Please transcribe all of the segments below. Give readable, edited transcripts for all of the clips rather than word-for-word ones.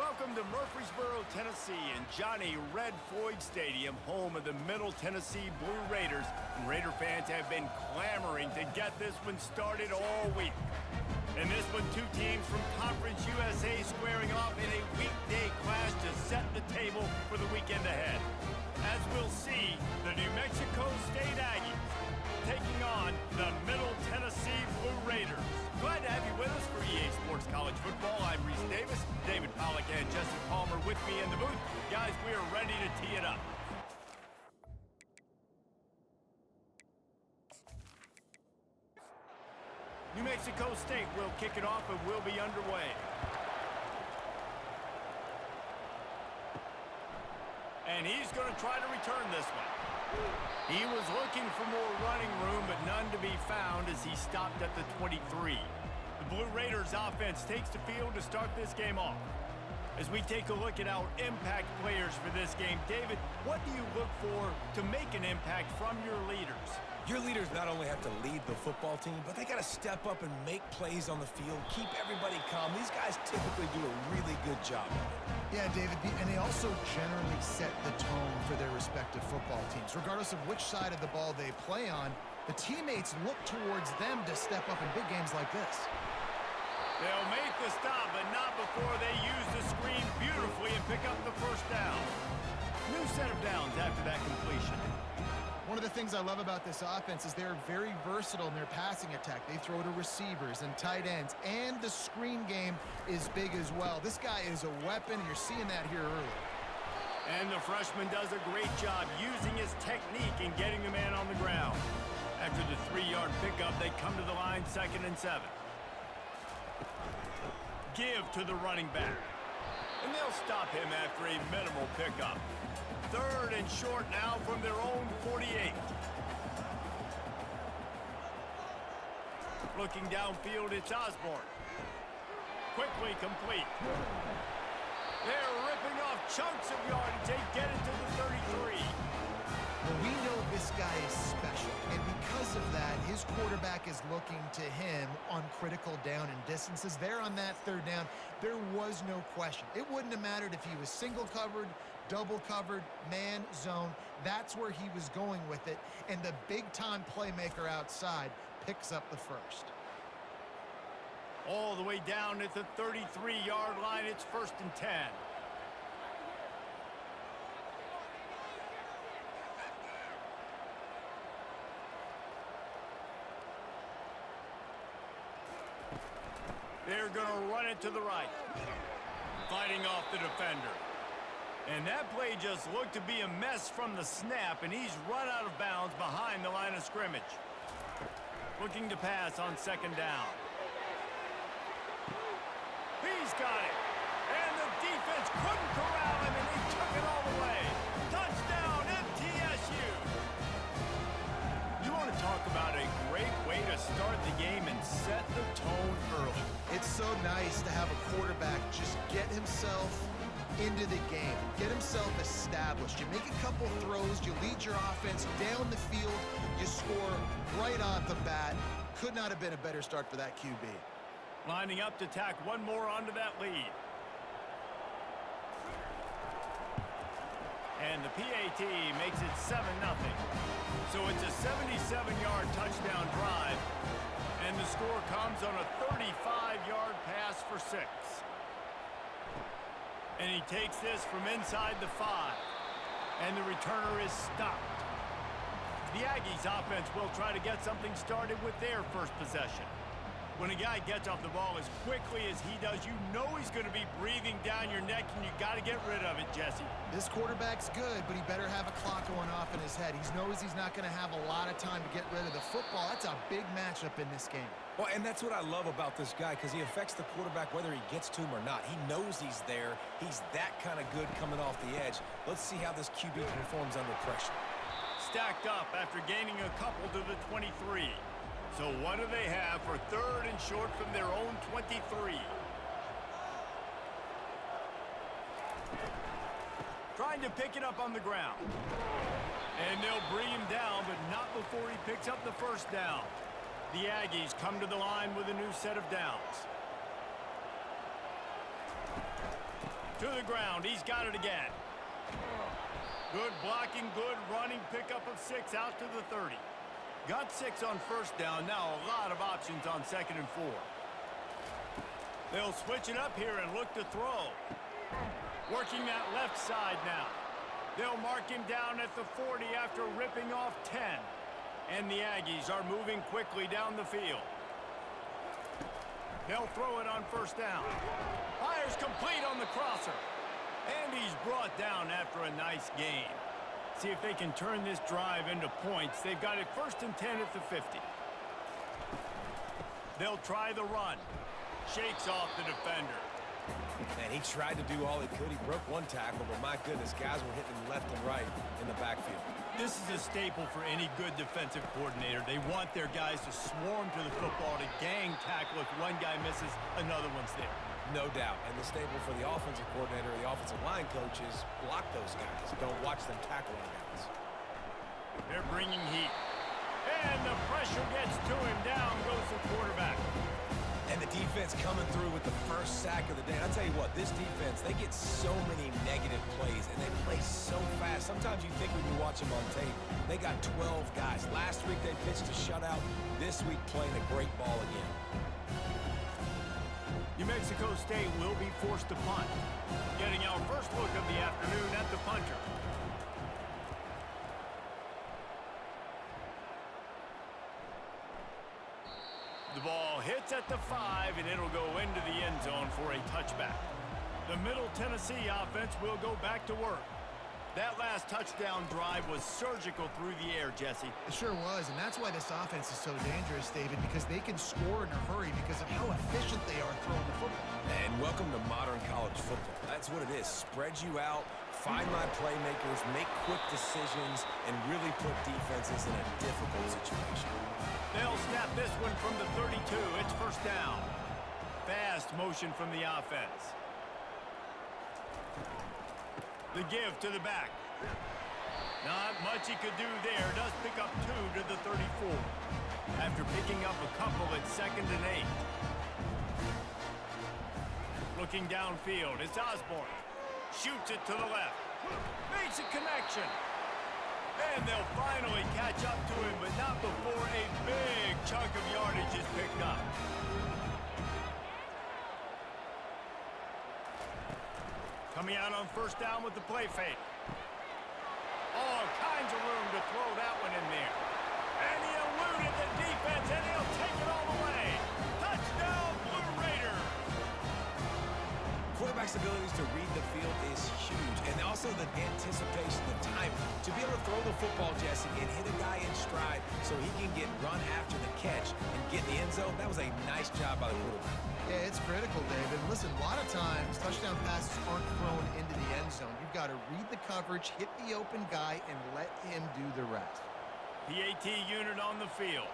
Welcome to Murfreesboro, Tennessee, and Johnny Red Floyd Stadium, home of the Middle Tennessee Blue Raiders. And Raider fans have been clamoring to get this one started all week. In this one, two teams from Conference USA squaring off in a weekday clash to set the table for the weekend ahead. As we'll see, the New Mexico State Aggies taking on the Middle Tennessee Blue Raiders. Glad to have you with us for EA Sports College Football. I'm Reese Davis, David Pollack and Jesse Palmer with me in the booth. Guys, we are ready to tee it up. New Mexico State will kick it off and will be underway. And he's going to try to return this one. He was looking for more running room, but none to be found as he stopped at the 23. The Blue Raiders offense takes the field to start this game off. As we take a look at our impact players for this game, David, what do you look for to make an impact from your leaders? Your leaders not only have to lead the football team, but they got to step up and make plays on the field, keep everybody calm. These guys typically do a really good job of it. Yeah, David, and they also generally set the tone for their respective football teams. Regardless of which side of the ball they play on, the teammates look towards them to step up in big games like this. They'll make the stop, but not before they use the screen beautifully and pick up the first down. New set of downs after that completion. One of the things I love about this offense is they're very versatile in their passing attack. They throw to receivers and tight ends, and the screen game is big as well. This guy is a weapon, and you're seeing that here early. And the freshman does a great job using his technique and getting the man on the ground. After the 3-yard pickup, they come to the line 2nd and 7. Give to the running back. And they'll stop him after a minimal pickup. 3rd and short now from their own 48. Looking downfield, it's Osborne. Quickly complete. They're ripping off chunks of yardage. They get it to the 33. Well, we know this guy is special, and because of that, his quarterback is looking to him on critical down and distances. There on that 3rd down, there was no question. It wouldn't have mattered if he was single covered, double covered, man, zone. That's where he was going with it, and the big-time playmaker outside picks up the first. All the way down at the 33-yard line, it's 1st and 10. They're going to run it to the right. Fighting off the defender. And that play just looked to be a mess from the snap, and he's run out of bounds behind the line of scrimmage. Looking to pass on 2nd down. He's got it. And the defense couldn't corral him, and he took it all the way. Touchdown, MTSU. You want to talk about a great way to start the game and set the tone early. It's so nice to have a quarterback just get himself into the game, get himself established. You make a couple throws, you lead your offense down the field, you score right off the bat. Could not have been a better start for that QB. Lining up to tack one more onto that lead. And the PAT makes it 7-0. So it's a 77-yard touchdown drive. And the score comes on a 35-yard pass for 6. And he takes this from inside the 5. And the returner is stopped. The Aggies offense will try to get something started with their first possession. When a guy gets off the ball as quickly as he does, you know he's going to be breathing down your neck, and you got to get rid of it, Jesse. This quarterback's good, but he better have a clock going off in his head. He knows he's not going to have a lot of time to get rid of the football. That's a big matchup in this game. Well, and that's what I love about this guy, because he affects the quarterback whether he gets to him or not. He knows he's there. He's that kind of good coming off the edge. Let's see how this QB performs under pressure. Stacked up after gaining a couple to the 23. So what do they have for 3rd and short from their own 23? Trying to pick it up on the ground. And they'll bring him down, but not before he picks up the first down. The Aggies come to the line with a new set of downs. To the ground. He's got it again. Good blocking, good running, pickup of 6 out to the 30. Got 6 on first down. Now a lot of options on 2nd and 4. They'll switch it up here and look to throw. Working that left side now. They'll mark him down at the 40 after ripping off 10. And the Aggies are moving quickly down the field. They'll throw it on first down. Fires complete on the crosser. And he's brought down after a nice gain. See if they can turn this drive into points. They've got it 1st and 10 at the 50. They'll try the run. Shakes off the defender. Man, he tried to do all he could. He broke one tackle, but my goodness, guys were hitting him left and right in the backfield. This is a staple for any good defensive coordinator. They want their guys to swarm to the football, to gang tackle. If one guy misses, another one's there. No doubt. And the staple for the offensive coordinator, the offensive line coach, is block those guys. Don't watch them tackle on guys. They're bringing heat. And the pressure gets to him. Down goes the quarterback. And the defense coming through with the first sack of the day. I'll tell you what, this defense, they get so many negative plays, and they play so fast. Sometimes you think when you watch them on tape, they got 12 guys. Last week they pitched a shutout. This week playing a great ball again. New Mexico State will be forced to punt. Getting our first look of the afternoon at the punter. The ball hits at the 5, and it'll go into the end zone for a touchback. The Middle Tennessee offense will go back to work. That last touchdown drive was surgical through the air, Jesse. It sure was, and that's why this offense is so dangerous, David, because they can score in a hurry because of how efficient they are throwing the football. And welcome to modern college football. That's what it is. Spread you out, find my playmakers, make quick decisions, and really put defenses in a difficult situation. They'll snap this one from the 32. It's first down. Fast motion from the offense. The give to the back. Not much he could do there. Does pick up 2 to the 34. After picking up a couple at 2nd and 8. Looking downfield, it's Osborne. Shoots it to the left. Makes a connection. And they'll finally catch up to him, but not before a big chunk of yardage is picked up. Coming out on first down with the play fake. All kinds of room to throw that one in there. And he eluded the defense, and he'll take it all the way. Touchdown, Blue Raiders! Quarterback's abilities to read the field is huge, and also the anticipation, the timing. To be able to throw the football, Jesse, and hit a guy in stride so he can get run after the catch and get in the end zone, that was a nice job by the quarterback. Yeah, it's critical, David. Listen, a lot of times, touchdown passes aren't thrown into the end zone. You've got to read the coverage, hit the open guy, and let him do the rest. PAT unit on the field.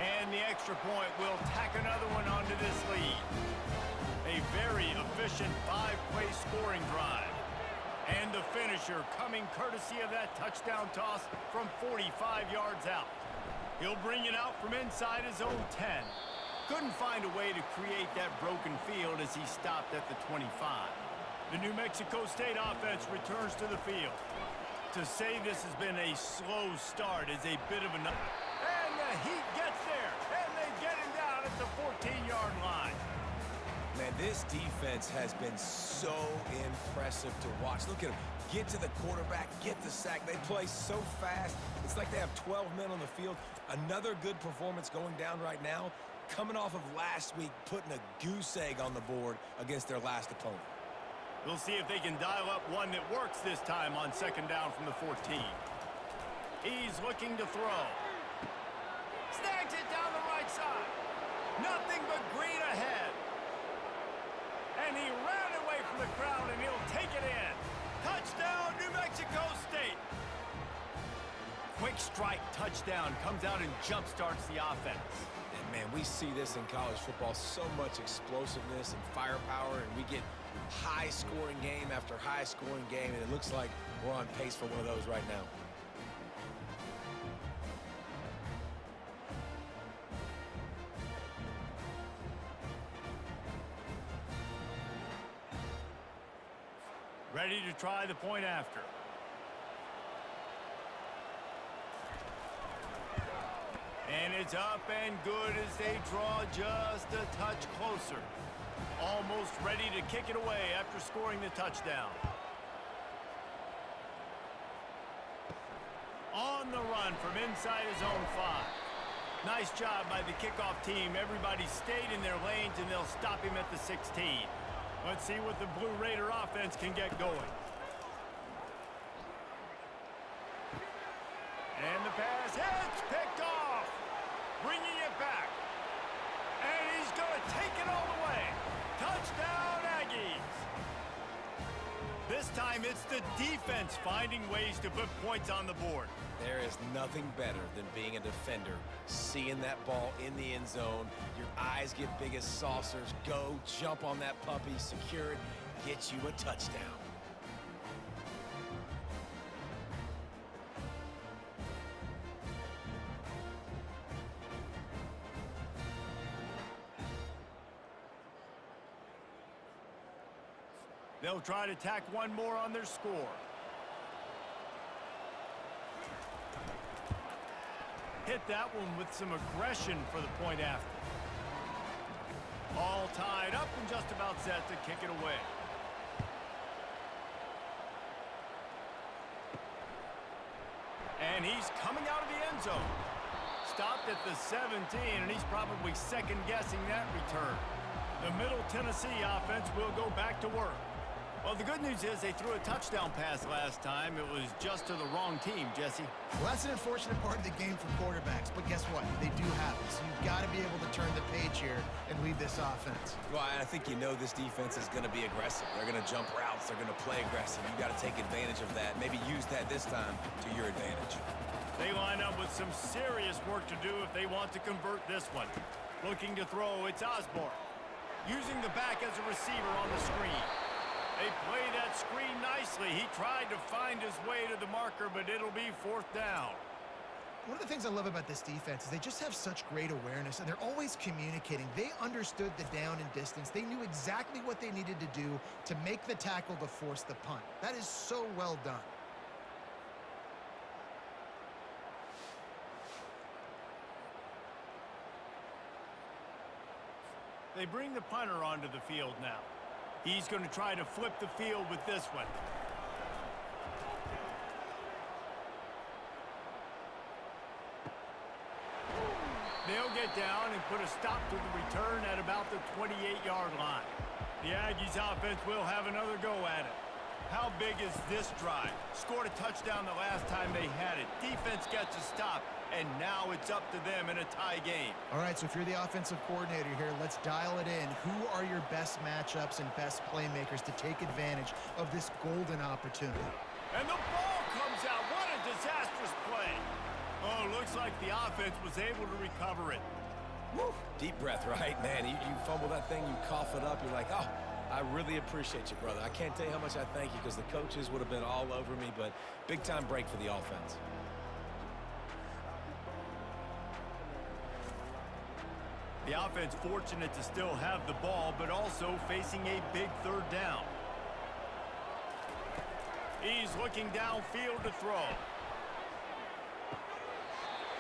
And the extra point will tack another one onto this lead. A very efficient 5-play scoring drive. And the finisher coming courtesy of that touchdown toss from 45 yards out. He'll bring it out from inside his own 10. Couldn't find a way to create that broken field as he stopped at the 25. The New Mexico State offense returns to the field. To say this has been a slow start is a bit of a... And the Heat gets there, and they get him down at the 14-yard line. Man, this defense has been so impressive to watch. Look at them. Get to the quarterback, get the sack. They play so fast. It's like they have 12 men on the field. Another good performance going down right now. Coming off of last week, putting a goose egg on the board against their last opponent. We'll see if they can dial up one that works this time on 2nd down from the 14. He's looking to throw. Snags it down the right side. Nothing but green ahead. And he ran away from the crowd, and he'll take it in. Touchdown, New Mexico State. Quick strike touchdown comes out and jump-starts the offense. And, man, we see this in college football, so much explosiveness and firepower, and we get high-scoring game after high-scoring game, and it looks like we're on pace for one of those right now. Ready to try the point after. And it's up and good as they draw just a touch closer. Almost ready to kick it away after scoring the touchdown. On the run from inside his own 5. Nice job by the kickoff team. Everybody stayed in their lanes, and they'll stop him at the 16. Let's see what the Blue Raider offense can get going. And the pass hits, picked off. Bringing it back. And he's going to take it all the way. Touchdown, Aggies. This time it's the defense finding ways to put points on the board. There is nothing better than being a defender, seeing that ball in the end zone. Your eyes get big as saucers. Go, jump on that puppy, secure it, get you a touchdown. They'll try to tack one more on their score. Hit that one with some aggression for the point after. All tied up and just about set to kick it away. And he's coming out of the end zone. Stopped at the 17, and he's probably second-guessing that return. The Middle Tennessee offense will go back to work. Well, the good news is they threw a touchdown pass last time. It was just to the wrong team, Jesse. Well, that's an unfortunate part of the game for quarterbacks, but guess what? They do have it. So you've got to be able to turn the page here and lead this offense. Well, I think you know this defense is going to be aggressive. They're going to jump routes. They're going to play aggressive. You've got to take advantage of that. Maybe use that this time to your advantage. They line up with some serious work to do if they want to convert this one. Looking to throw, it's Osborne. Using the back as a receiver on the screen. They play that screen nicely. He tried to find his way to the marker, but it'll be 4th down. One of the things I love about this defense is they just have such great awareness, and they're always communicating. They understood the down and distance. They knew exactly what they needed to do to make the tackle to force the punt. That is so well done. They bring the punter onto the field now. He's going to try to flip the field with this one. They'll get down and put a stop to the return at about the 28-yard line. The Aggies offense will have another go at it. How big is this drive? Scored a touchdown the last time they had it. Defense gets a stop, and now it's up to them in a tie game. All right, so if you're the offensive coordinator here, let's dial it in. Who are your best matchups and best playmakers to take advantage of this golden opportunity? And the ball comes out. What a disastrous play. Oh, looks like the offense was able to recover it. Woo. Deep breath, right, man? You fumble that thing, you cough it up, you're like, oh, I really appreciate you, brother. I can't tell you how much I thank you because the coaches would have been all over me, but big-time break for the offense. The offense fortunate to still have the ball, but also facing a big 3rd down. He's looking downfield to throw.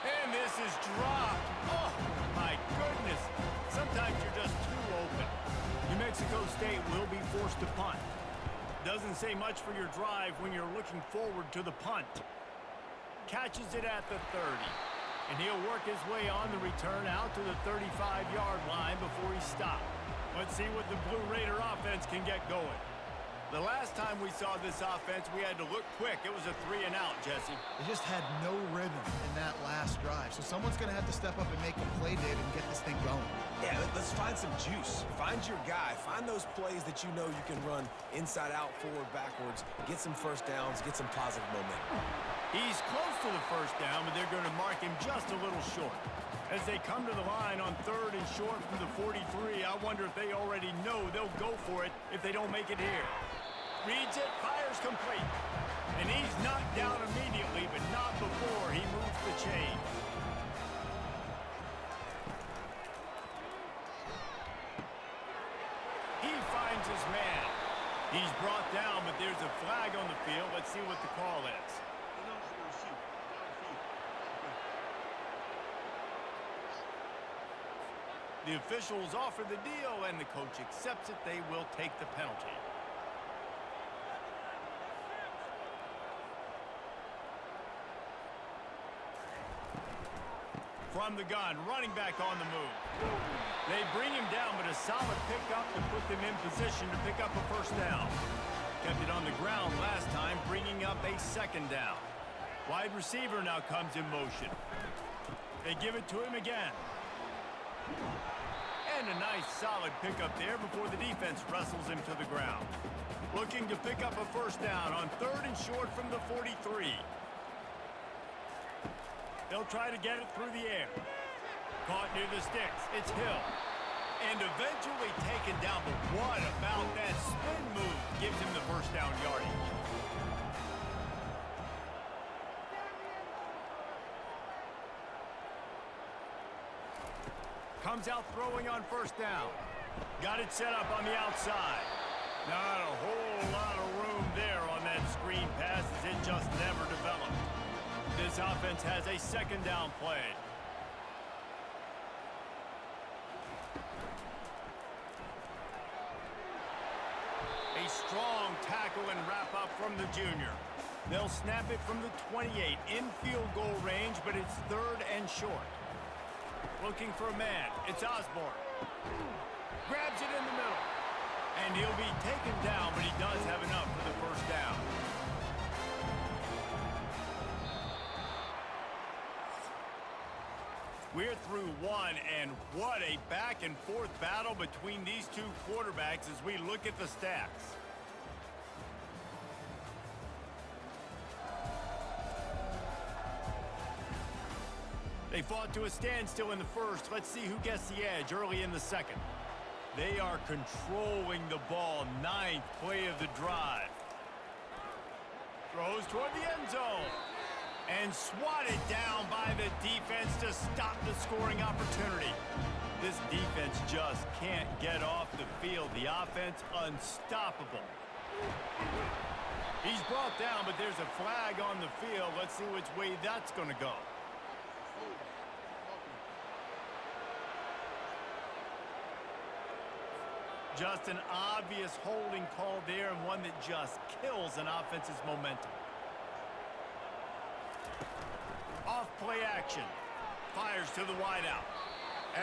And this is dropped. Oh, my goodness. Sometimes you're just too open. New Mexico State will be forced to punt. Doesn't say much for your drive when you're looking forward to the punt. Catches it at the 30. And he'll work his way on the return out to the 35-yard line before he stopped. Let's see what the Blue Raider offense can get going. The last time we saw this offense, we had to look quick. It was a 3-and-out, Jesse. They just had no rhythm in that last drive. So someone's going to have to step up and make a play, David, and get this thing going. Yeah, let's find some juice. Find your guy. Find those plays that you know you can run inside out, forward, backwards. Get some first downs. Get some positive momentum. He's close to the first down, but they're going to mark him just a little short. As they come to the line on 3rd and short from the 43, I wonder if they already know they'll go for it if they don't make it here. Reads it, fires complete. And he's knocked down immediately, but not before he moves the chains. He finds his man. He's brought down, but there's a flag on the field. Let's see what the call is. The officials offer the deal, and the coach accepts it. They will take the penalty. From the gun, running back on the move. They bring him down, but a solid pickup to put them in position to pick up a first down. Kept it on the ground last time, bringing up a second down. Wide receiver now comes in motion. They give it to him again. And a nice solid pickup there before the defense wrestles him to the ground. Looking to pick up a first down on 3rd and short from the 43. They'll try to get it through the air. Caught near the sticks. It's Hill. And eventually taken down. But what about that spin move gives him the first down yardage? Comes out throwing on first down. Got it set up on the outside. Not a whole lot of room there on that screen pass as it just never developed. This offense has a second down play. A strong tackle and wrap up from the junior. They'll snap it from the 28 in field goal range, but it's 3rd and short. Looking for a man. It's Osborne. Grabs it in the middle. And he'll be taken down, but he does have enough for the first down. We're through one, and what a back-and-forth battle between these two quarterbacks as we look at the stats. They fought to a standstill in the first. Let's see who gets the edge early in the second. They are controlling the ball. 9th play of the drive. Throws toward the end zone. And swatted down by the defense to stop the scoring opportunity. This defense just can't get off the field. The offense unstoppable. He's brought down, but there's a flag on the field. Let's see which way that's going to go. Just an obvious holding call there, and one that just kills an offense's momentum. Off play action. Fires to the wideout.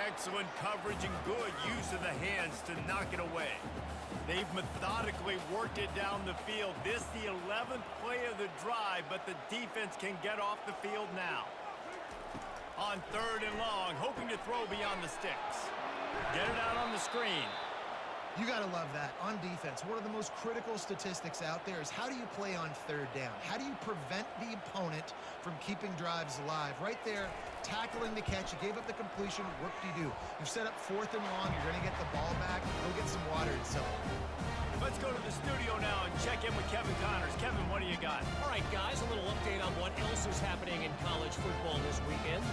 Excellent coverage and good use of the hands to knock it away. They've methodically worked it down the field. This the 11th play of the drive, but the defense can get off the field now. On 3rd and long, hoping to throw beyond the sticks. Get it out on the screen. You got to love that. On defense, one of the most critical statistics out there is how do you play on 3rd down? How do you prevent the opponent from keeping drives alive? Right there, tackling the catch. You gave up the completion. Whoop-de-doo. You've set up 4th and long. You're going to get the ball back. Go get some water and celebrate. Let's go to the studio now and check in with Kevin Connors. Kevin, what do you got? All right, guys, a little update on what else is happening in college football this weekend.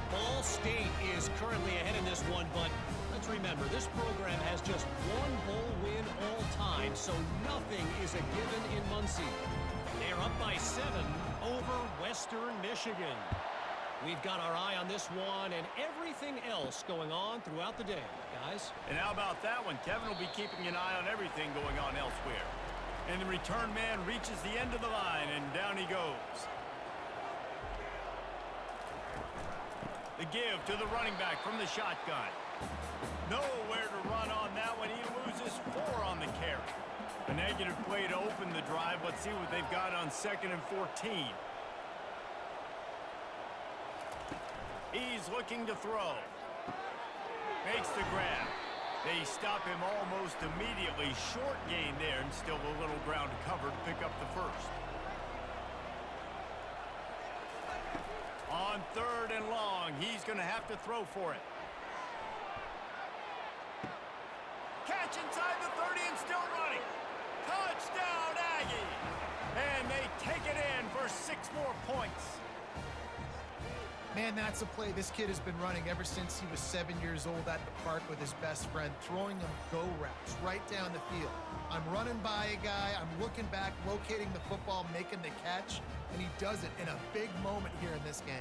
Ball State is currently ahead in this one, but let's remember, this program has just one bowl win all time, so nothing is a given in Muncie. They're up by 7 over Western Michigan. We've got our eye on this one and everything else going on throughout the day, guys. And how about that one? Kevin will be keeping an eye on everything going on elsewhere. And the return man reaches the end of the line, and down he goes. The give to the running back from the shotgun. Nowhere to run on that one. He loses 4 on the carry. A negative play to open the drive. Let's see what they've got on 2nd and 14. He's looking to throw. Makes the grab. They stop him almost immediately. Short gain there, and still a little ground to cover to pick up the first. On 3rd and long, he's going to have to throw for it. Catch inside the 30 and still running. Touchdown, Aggie! And they take it in for 6 more points. Man, that's a play this kid has been running ever since he was 7 years old at the park with his best friend, throwing them go routes right down the field. I'm running by a guy, I'm looking back, locating the football, making the catch, and he does it in a big moment here in this game.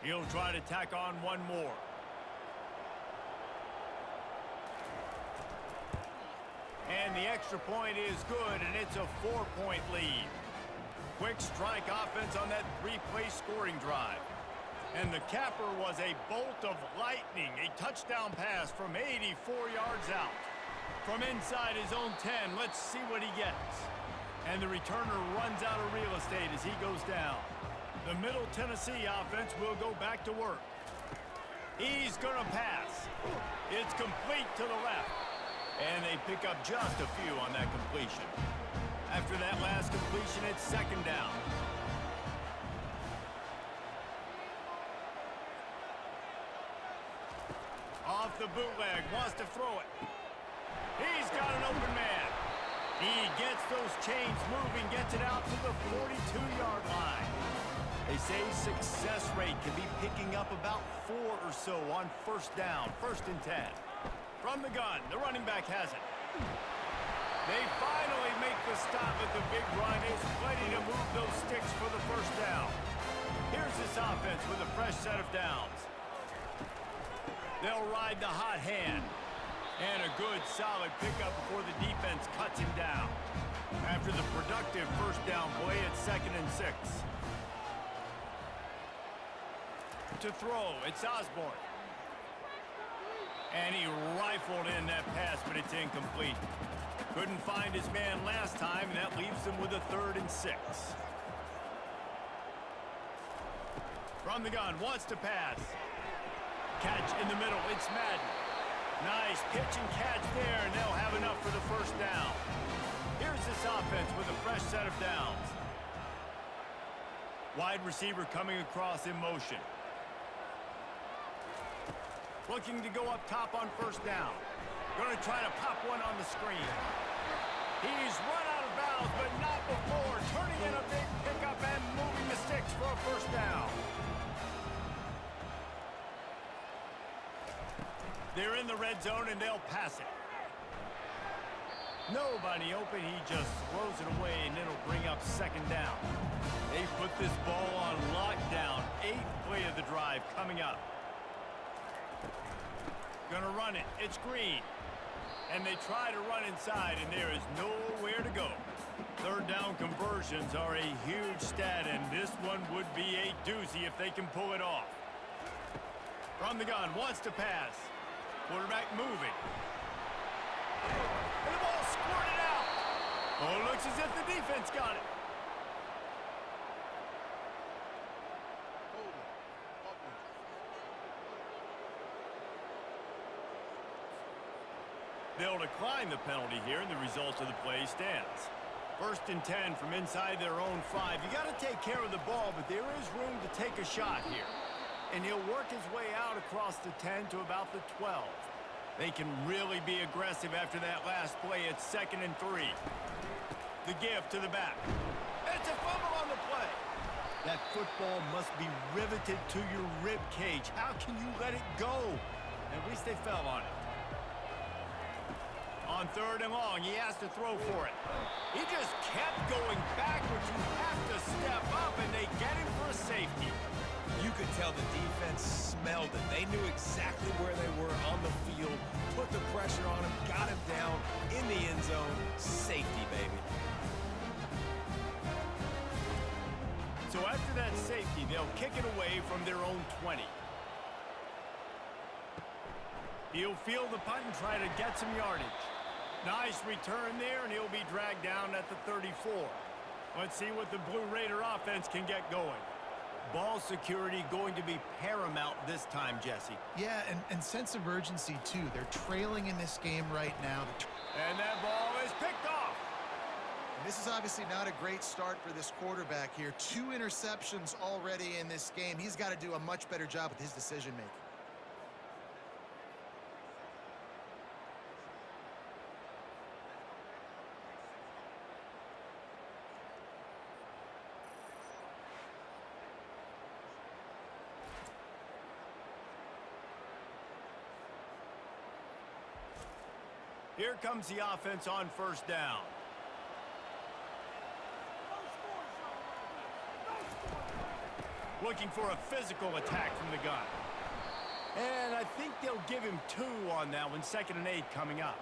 He'll try to tack on one more. And the extra point is good, and it's a 4-point lead. Quick strike offense on that 3-play scoring drive. And the capper was a bolt of lightning, a touchdown pass from 84 yards out. From inside his own 10, let's see what he gets. And the returner runs out of real estate as he goes down. The Middle Tennessee offense will go back to work. He's going to pass. It's complete to the left. And they pick up just a few on that completion. After that last completion, it's second down. Off the bootleg, wants to throw it. He's got an open man. He gets those chains moving, gets it out to the 42-yard line. They say success rate can be picking up about 4 or so on first down, 1st and 10. From the gun, the running back has it. They finally make the stop at the big run. Is plenty to move those sticks for the first down. Here's this offense with a fresh set of downs. They'll ride the hot hand. And a good, solid pickup before the defense cuts him down. After the productive first down play, it's 2nd and 6. To throw, it's Osborne. And he rifled in that pass, but it's incomplete. Couldn't find his man last time, and that leaves him with a 3rd and 6. From the gun, wants to pass. Catch in the middle, it's Madden. Nice pitch and catch there, and they'll have enough for the first down. Here's this offense with a fresh set of downs. Wide receiver coming across in motion. Looking to go up top on first down. Going to try to pop one on the screen. He's run out of bounds, but not before. Turning in a big pickup and moving the sticks for a first down. They're in the red zone, and they'll pass it. Nobody open. He just throws it away, and it'll bring up 2nd down. They put this ball on lockdown. 8th play of the drive coming up. Gonna run it. It's Green. And they try to run inside, and there is nowhere to go. 3rd down conversions are a huge stat, and this one would be a doozy if they can pull it off. From the gun, wants to pass. Quarterback moving. And the ball squirted out. Oh, it looks as if the defense got it. They'll decline the penalty here, and the result of the play stands. 1st and 10 from inside their own 5. You got to take care of the ball, but there is room to take a shot here. And he'll work his way out across the 10 to about the 12. They can really be aggressive after that last play. It's 2nd and 3. The give to the back. It's a fumble on the play. That football must be riveted to your rib cage. How can you let it go? At least they fell on it. On 3rd and long, he has to throw for it. He just kept going backwards. You have to step up, and they get him for a safety. You could tell the defense smelled it. They knew exactly where they were on the field, put the pressure on him, got him down in the end zone. Safety, baby. So after that safety, they'll kick it away from their own 20. He'll field the punt and try to get some yardage. Nice return there, and he'll be dragged down at the 34. Let's see what the Blue Raider offense can get going. Ball security going to be paramount this time, Jesse. Yeah, and sense of urgency, too. They're trailing in this game right now. And that ball is picked off. And this is obviously not a great start for this quarterback here. 2 interceptions already in this game. He's got to do a much better job with his decision-making. Here comes the offense on first down. Looking for a physical attack from the gun. And I think they'll give him 2 on that one. 2nd and 8 coming up.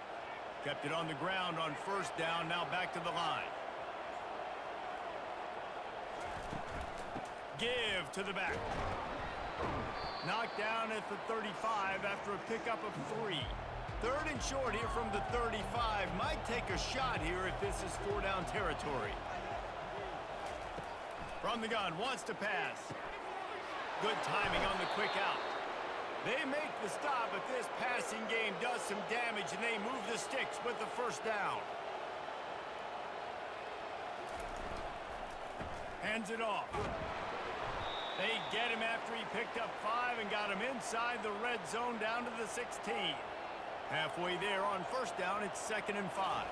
Kept it on the ground on first down. Now back to the line. Give to the back. Knocked down at the 35 after a pickup of 3. 3rd and short here from the 35. Might take a shot here if this is 4-down territory. From the gun, wants to pass. Good timing on the quick out. They make the stop, but this passing game does some damage, and they move the sticks with the first down. Hands it off. They get him after he picked up 5 and got him inside the red zone down to the 16. Halfway there on first down, it's 2nd and 5.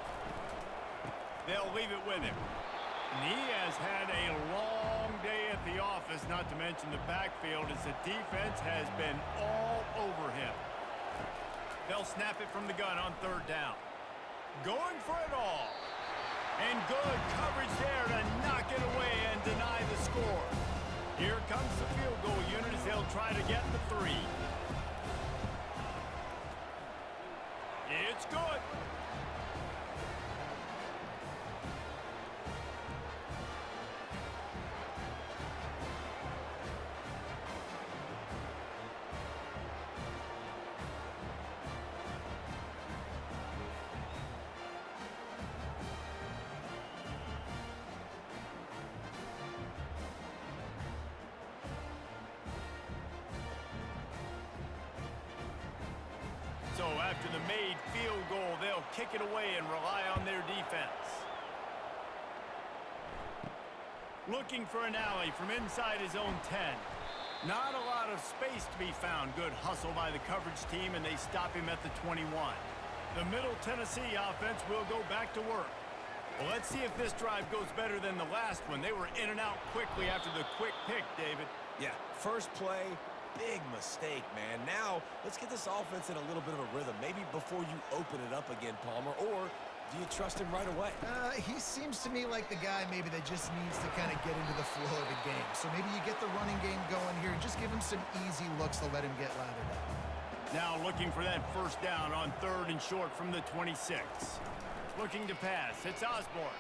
They'll leave it with him. And he has had a long day at the office, not to mention the backfield, as the defense has been all over him. They'll snap it from the gun on 3rd down. Going for it all. And good coverage there to knock it away and deny the score. Here comes the field goal unit as they'll try to get the 3. It's good. So after the made field goal, they'll kick it away and rely on their defense. Looking for an alley from inside his own 10. Not a lot of space to be found. Good hustle by the coverage team, and they stop him at the 21. The Middle Tennessee offense will go back to work. Well, let's see if this drive goes better than the last one. They were in and out quickly after the quick pick, David. Yeah, first play, big mistake, man. Now, let's get this offense in a little bit of a rhythm. Maybe before you open it up again, Palmer, or do you trust him right away? He seems to me like the guy maybe that just needs to kind of get into the flow of the game. So maybe you get the running game going here and just give him some easy looks to let him get lathered up. Now looking for that first down on 3rd and short from the 26. Looking to pass. It's Osborne.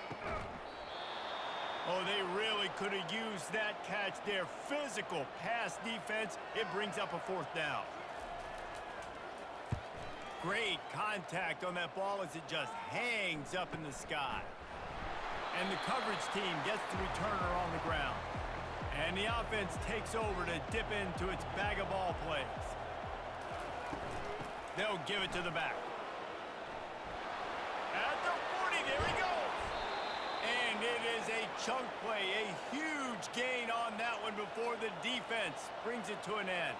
Oh, they really could have used that catch there. Physical pass defense. It brings up a 4th down. Great contact on that ball as it just hangs up in the sky. And the coverage team gets the returner on the ground. And the offense takes over to dip into its bag of ball plays. They'll give it to the back. At the 40, there he goes. And it is a chunk play, a huge gain on that one before the defense brings it to an end.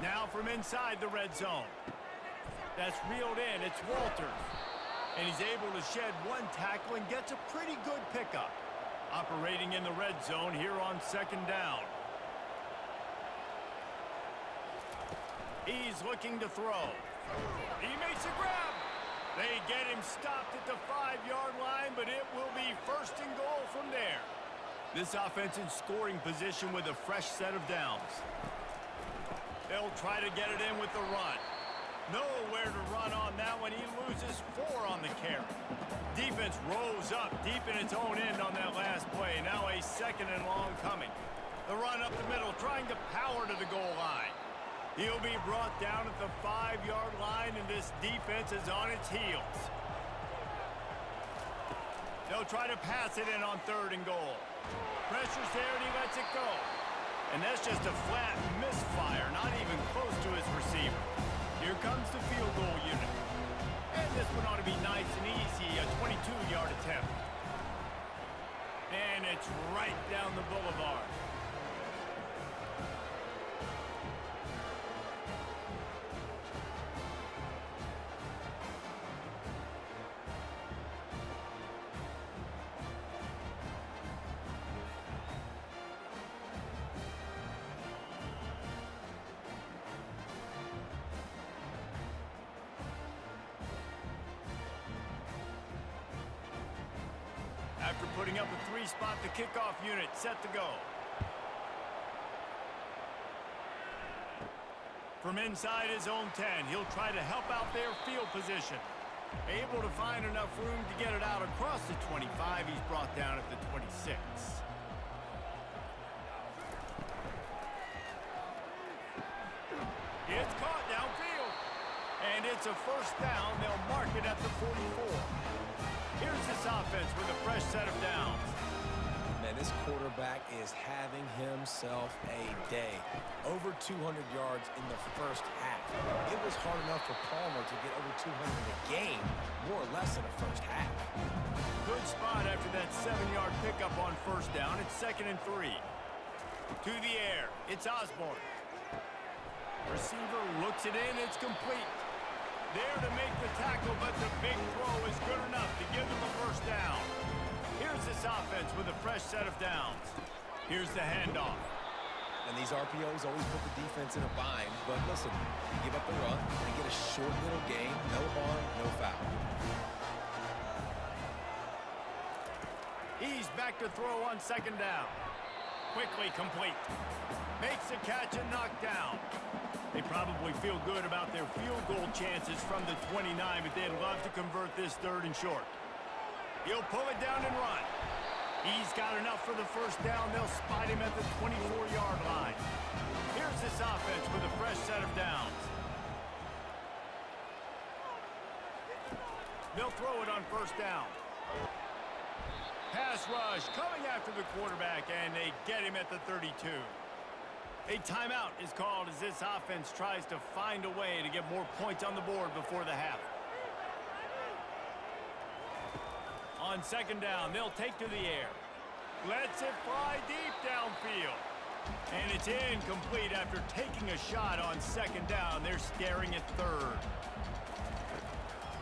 Now from inside the red zone. That's reeled in. It's Walters. And he's able to shed one tackle and gets a pretty good pickup. Operating in the red zone here on 2nd down. He's looking to throw. He makes a grab. They get him stopped at the 5-yard line, but it will be 1st and goal from there. This offense in scoring position with a fresh set of downs. They'll try to get it in with the run. Nowhere to run on that one. He loses 4 on the carry. Defense rose up deep in its own end on that last play. Now a 2nd and long coming. The run up the middle, trying to power to the goal line. He'll be brought down at the 5-yard line, and this defense is on its heels. They'll try to pass it in on 3rd and goal. Pressure's there, and he lets it go. And that's just a flat misfire, not even close to his receiver. Here comes the field goal unit. And this one ought to be nice and easy, a 22-yard attempt. And it's right down the boulevard. putting up a three-spot, the kickoff unit set to go. From inside his own 10, he'll try to help out their field position. Able to find enough room to get it out across the 25. He's brought down at the 26. It's caught downfield. And it's a first down. They'll mark it at the 44. Here's this offense with a fresh set of downs. Man, this quarterback is having himself a day. Over 200 yards in the first half. It was hard enough for Palmer to get over 200 in a game, more or less in the first half. Good spot after that 7-yard pickup on first down. It's 2nd and 3. To the air. It's Osborne. Receiver looks it in. It's complete. There to make the tackle, but the big throw is good enough to give them a first down. Here's this offense with a fresh set of downs. Here's the handoff. And these RPOs always put the defense in a bind. But listen, you give up the run, they get a short little gain, no harm, no foul. He's back to throw on 2nd down. Quickly complete. Makes a catch and knocked down. They probably feel good about their field goal chances from the 29, but they'd love to convert this 3rd and short. He'll pull it down and run. He's got enough for the first down. They'll spot him at the 24-yard line. Here's this offense with a fresh set of downs. They'll throw it on first down. Pass rush coming after the quarterback, and they get him at the 32. A timeout is called as this offense tries to find a way to get more points on the board before the half. On 2nd down, they'll take to the air. Lets it fly deep downfield. And it's incomplete after taking a shot on 2nd down. They're staring at 3rd.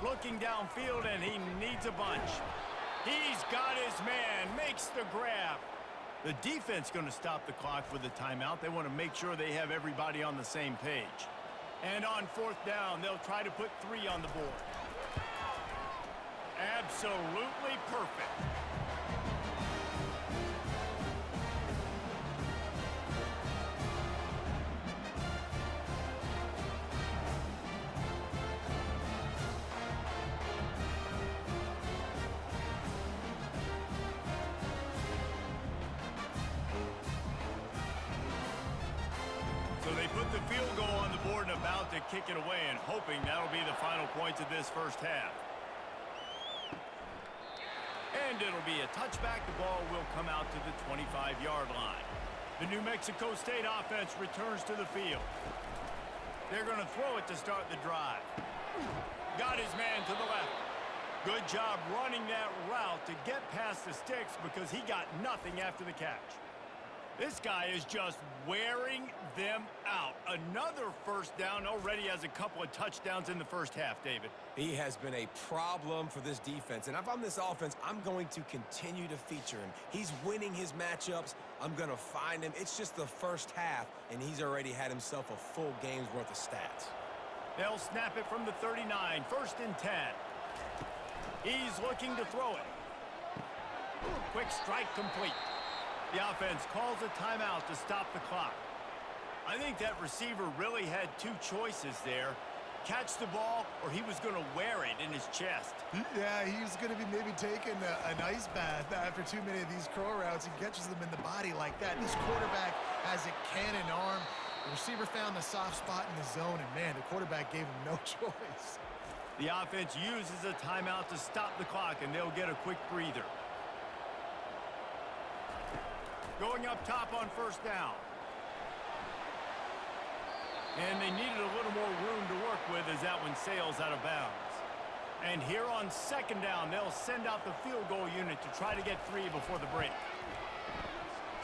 Looking downfield, and he needs a bunch. He's got his man, makes the grab. The defense going to stop the clock with a timeout. They want to make sure they have everybody on the same page. And on 4th down, they'll try to put 3 on the board. Absolutely perfect. So they put the field goal on the board and about to kick it away, and hoping that'll be the final points of this first half. And it'll be a touchback. The ball will come out to the 25-yard line. The New Mexico State offense returns to the field. They're going to throw it to start the drive. Got his man to the left. Good job running that route to get past the sticks because he got nothing after the catch. This guy is just wearing them out. Another first down, already has a couple of touchdowns in the first half, David. He has been a problem for this defense. And if I'm this offense, I'm going to continue to feature him. He's winning his matchups. I'm going to find him. It's just the first half, and he's already had himself a full game's worth of stats. They'll snap it from the 39, 1st and 10. He's looking to throw it. Quick strike complete. The offense calls a timeout to stop the clock. I think that receiver really had 2 choices there. Catch the ball, or he was going to wear it in his chest. Yeah, he's going to be maybe taking an ice bath after too many of these crow routes. He catches them in the body like that. This quarterback has a cannon arm. The receiver found the soft spot in the zone, and, man, the quarterback gave him no choice. The offense uses a timeout to stop the clock, and they'll get a quick breather. Going up top on first down. And they needed a little more room to work with as that one sails out of bounds. And here on 2nd down, they'll send out the field goal unit to try to get 3 before the break.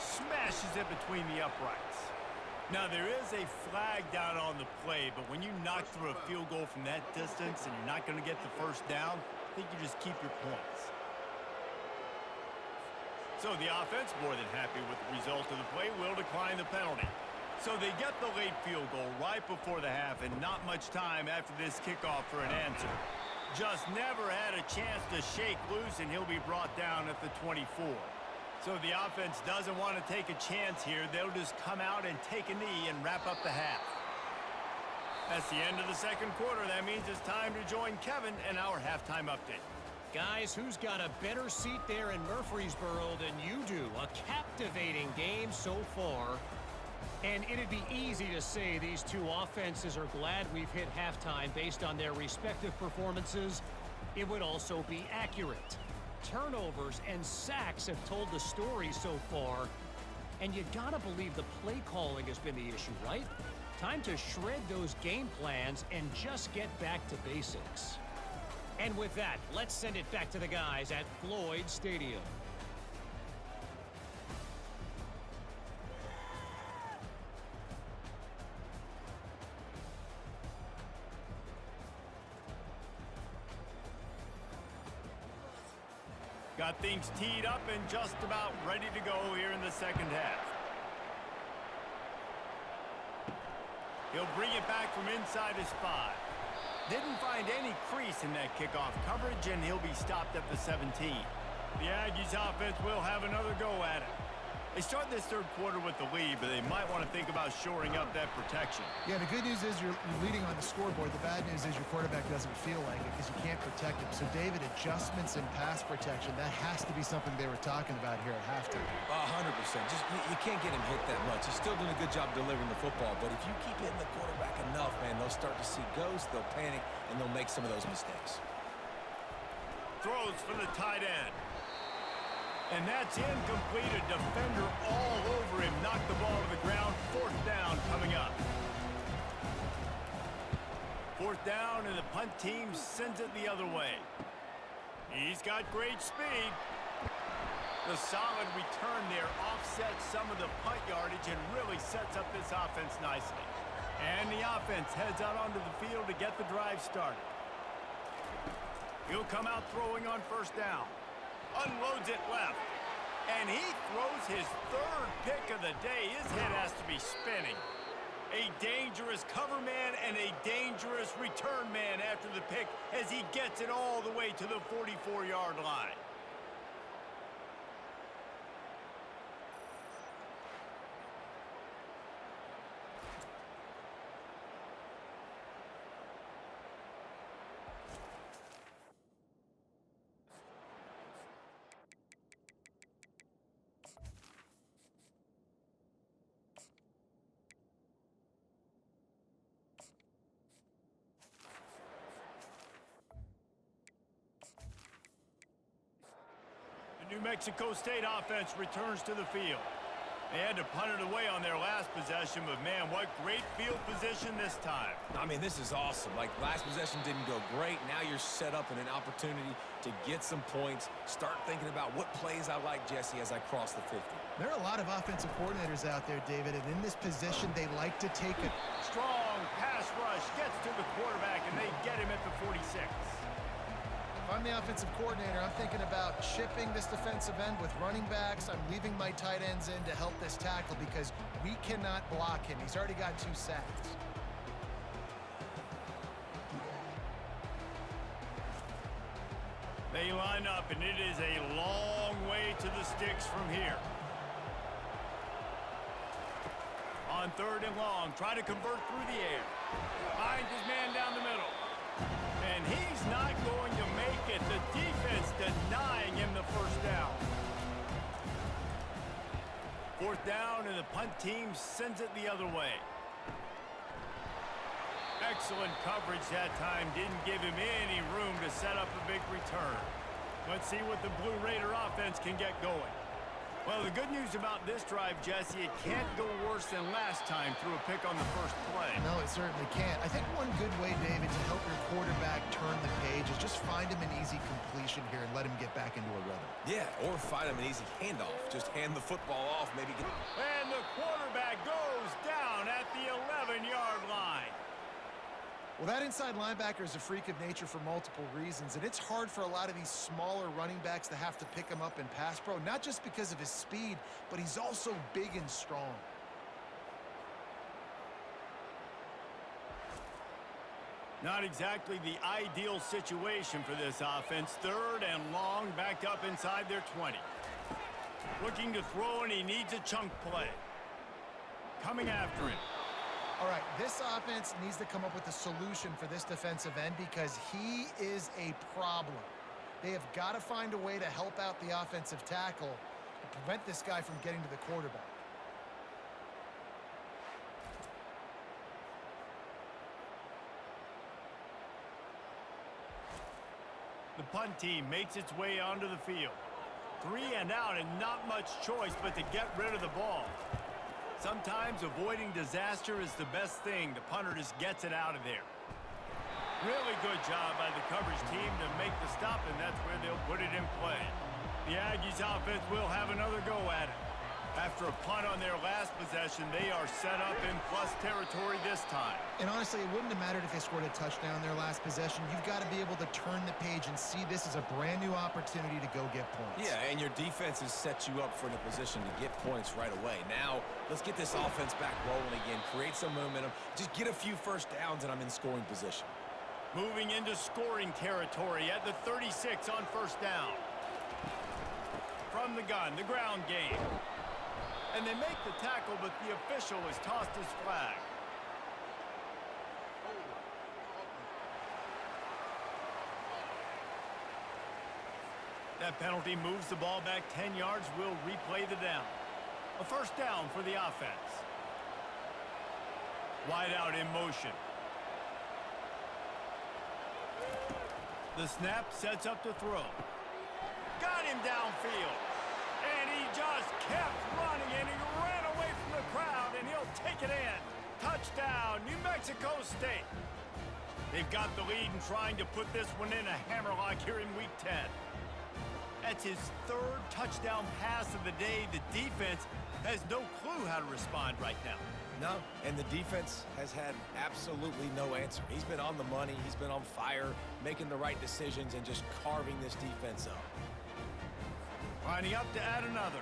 Smashes it between the uprights. Now, there is a flag down on the play, but when you knock through a field goal from that distance and you're not going to get the first down, I think you just keep your points. So the offense, more than happy with the result of the play, will decline the penalty. So they get the late field goal right before the half, and not much time after this kickoff for an answer. Just never had a chance to shake loose, and he'll be brought down at the 24. So the offense doesn't want to take a chance here. They'll just come out and take a knee and wrap up the half. That's the end of the second quarter. That means it's time to join Kevin and our halftime update. Guys, who's got a better seat there in Murfreesboro than you do? A captivating game so far. And it'd be easy to say these two offenses are glad we've hit halftime based on their respective performances. It would also be accurate. Turnovers and sacks have told the story so far. And you gotta believe the play calling has been the issue, right? Time to shred those game plans and just get back to basics. And with that, let's send it back to the guys at Floyd Stadium. Got things teed up and just about ready to go here in the second half. He'll bring it back from inside his 5. Didn't find any crease in that kickoff coverage, and he'll be stopped at the 17. The Aggies offense will have another go at it. They start this third quarter with the lead, but they might want to think about shoring up that protection. Yeah, the good news is you're leading on the scoreboard. The bad news is your quarterback doesn't feel like it because you can't protect him. So, David, adjustments in pass protection, that has to be something they were talking about here at halftime. 100%. Just you can't get him hit that much. He's still doing a good job delivering the football, but if you keep hitting the quarterback enough, man, they'll start to see ghosts, they'll panic, and they'll make some of those mistakes. Throws for the tight end. And that's incomplete. A defender all over him. Knocked the ball to the ground. Fourth down coming up. Fourth down, and the punt team sends it the other way. He's got great speed. The solid return there offsets some of the punt yardage and really sets up this offense nicely. And the offense heads out onto the field to get the drive started. He'll come out throwing on first down. Unloads it left. And he throws his third pick of the day. His head has to be spinning. A dangerous cover man and a dangerous return man after the pick as he gets it all the way to the 44-yard line. New Mexico State offense returns to the field. They had to punt it away on their last possession, but man, what great field position this time. I mean, this is awesome. Like, last possession didn't go great. Now you're set up in an opportunity to get some points. Start thinking about what plays I like, Jesse, as I cross the 50. There are a lot of offensive coordinators out there, David, and in this position, they like to take it. Strong pass rush gets to the quarterback, and they get him at the 46. If I'm the offensive coordinator, I'm thinking about chipping this defensive end with running backs. I'm leaving my tight ends in to help this tackle because we cannot block him. He's already got 2 sacks. They line up, and it is a long way to the sticks from here. On third and long, try to convert through the air. Finds his man down the middle. And he's not going to make it. The defense denying him the first down. Fourth down, and the punt team sends it the other way. Excellent coverage that time. Didn't give him any room to set up a big return. Let's see what the Blue Raider offense can get going. Well, the good news about this drive, Jesse, it can't go worse than last time through a pick on the first play. No, it certainly can't. I think one good way, David, to help your quarterback turn the page is just find him an easy completion here and let him get back into a rhythm. Yeah, or find him an easy handoff. Just hand the football off, maybe get... And the quarterback goes down at the 11-yard line. Well, that inside linebacker is a freak of nature for multiple reasons, and it's hard for a lot of these smaller running backs to have to pick him up in pass pro, not just because of his speed, but he's also big and strong. Not exactly the ideal situation for this offense. 3rd and long, back up inside their 20. Looking to throw, and he needs a chunk play. Coming after him. All right, this offense needs to come up with a solution for this defensive end because he is a problem. They have got to find a way to help out the offensive tackle and prevent this guy from getting to the quarterback. The punt team makes its way onto the field. 3 and out, and not much choice but to get rid of the ball. Sometimes avoiding disaster is the best thing. The punter just gets it out of there. Really good job by the coverage team to make the stop, and that's where they'll put it in play. The Aggies offense will have another go at it. After a punt on their last possession, they are set up in plus territory this time. And honestly, it wouldn't have mattered if they scored a touchdown their last possession. You've got to be able to turn the page and see this as a brand new opportunity to go get points. Yeah, and your defense has set you up for the position to get points right away. Now, let's get this offense back rolling again, create some momentum, just get a few first downs, and I'm in scoring position. Moving into scoring territory at the 36 on 1st down. From the gun, the ground game. And they make the tackle, but the official has tossed his flag. That penalty moves the ball back 10 yards. We'll replay the down. A 1st down for the offense. Wide out in motion. The snap sets up the throw. Got him downfield. And he just kept running, and he ran away from the crowd, and he'll take it in. Touchdown, New Mexico State. They've got the lead and trying to put this one in a hammerlock here in Week 10. That's his 3rd touchdown pass of the day. The defense has no clue how to respond right now. No, and the defense has had absolutely no answer. He's been on the money, he's been on fire, making the right decisions, and just carving this defense up. Lining up to add another.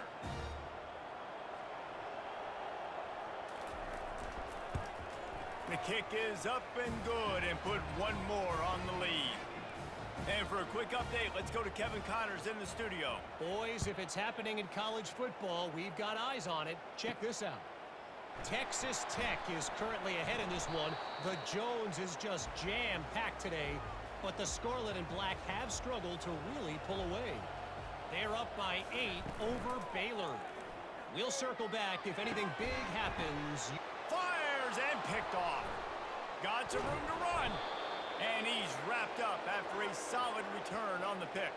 The kick is up and good, and put one more on the lead. And for a quick update, let's go to Kevin Connors in the studio. Boys, if it's happening in college football, we've got eyes on it. Check this out. Texas Tech is currently ahead in this one. The Jones is just jam-packed today, but the Scarlet and Black have struggled to really pull away. They're up by 8 over Baylor. We'll circle back if anything big happens. Fires and picked off. Got some room to run. And he's wrapped up after a solid return on the pick.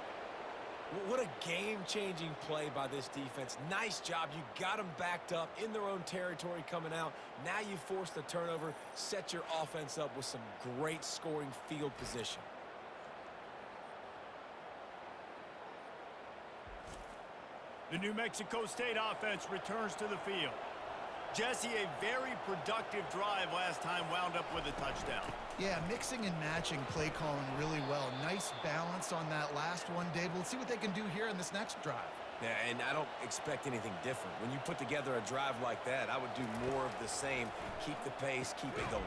What a game-changing play by this defense. Nice job. You got them backed up in their own territory coming out. Now you force the turnover, set your offense up with some great scoring field position. The New Mexico State offense returns to the field. Jesse, a very productive drive last time, wound up with a touchdown. Yeah, mixing and matching play calling really well. Nice balance on that last one, Dave. Let's see what they can do here in this next drive. Yeah, and I don't expect anything different. When you put together a drive like that, I would do more of the same. Keep the pace, keep it going.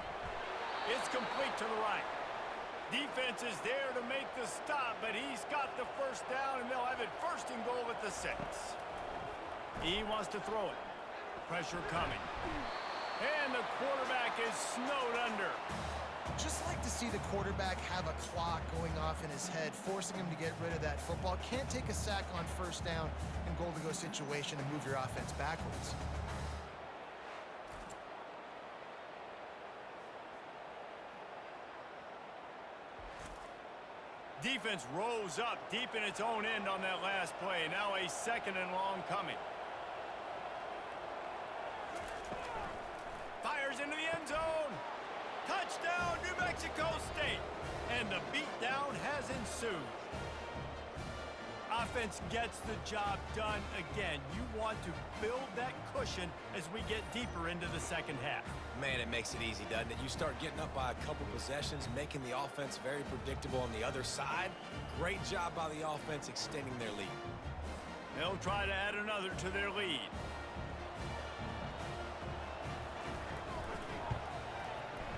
It's complete to the right. Defense is there to make the stop, but he's got the 1st down, and they'll have it 1st and goal at the 6. He wants to throw it. Pressure coming. And the quarterback is snowed under. Just like to see the quarterback have a clock going off in his head, forcing him to get rid of that football. Can't take a sack on 1st down and goal-to-go situation and move your offense backwards. Defense rose up deep in its own end on that last play. Now a 2nd and long coming. Fires into the end zone. Touchdown, New Mexico State. And the beatdown has ensued. Offense gets the job done again. You want to build that cushion as we get deeper into the 2nd half. Man, it makes it easy, doesn't it? You start getting up by a couple possessions, making the offense very predictable on the other side. Great job by the offense extending their lead. They'll try to add another to their lead.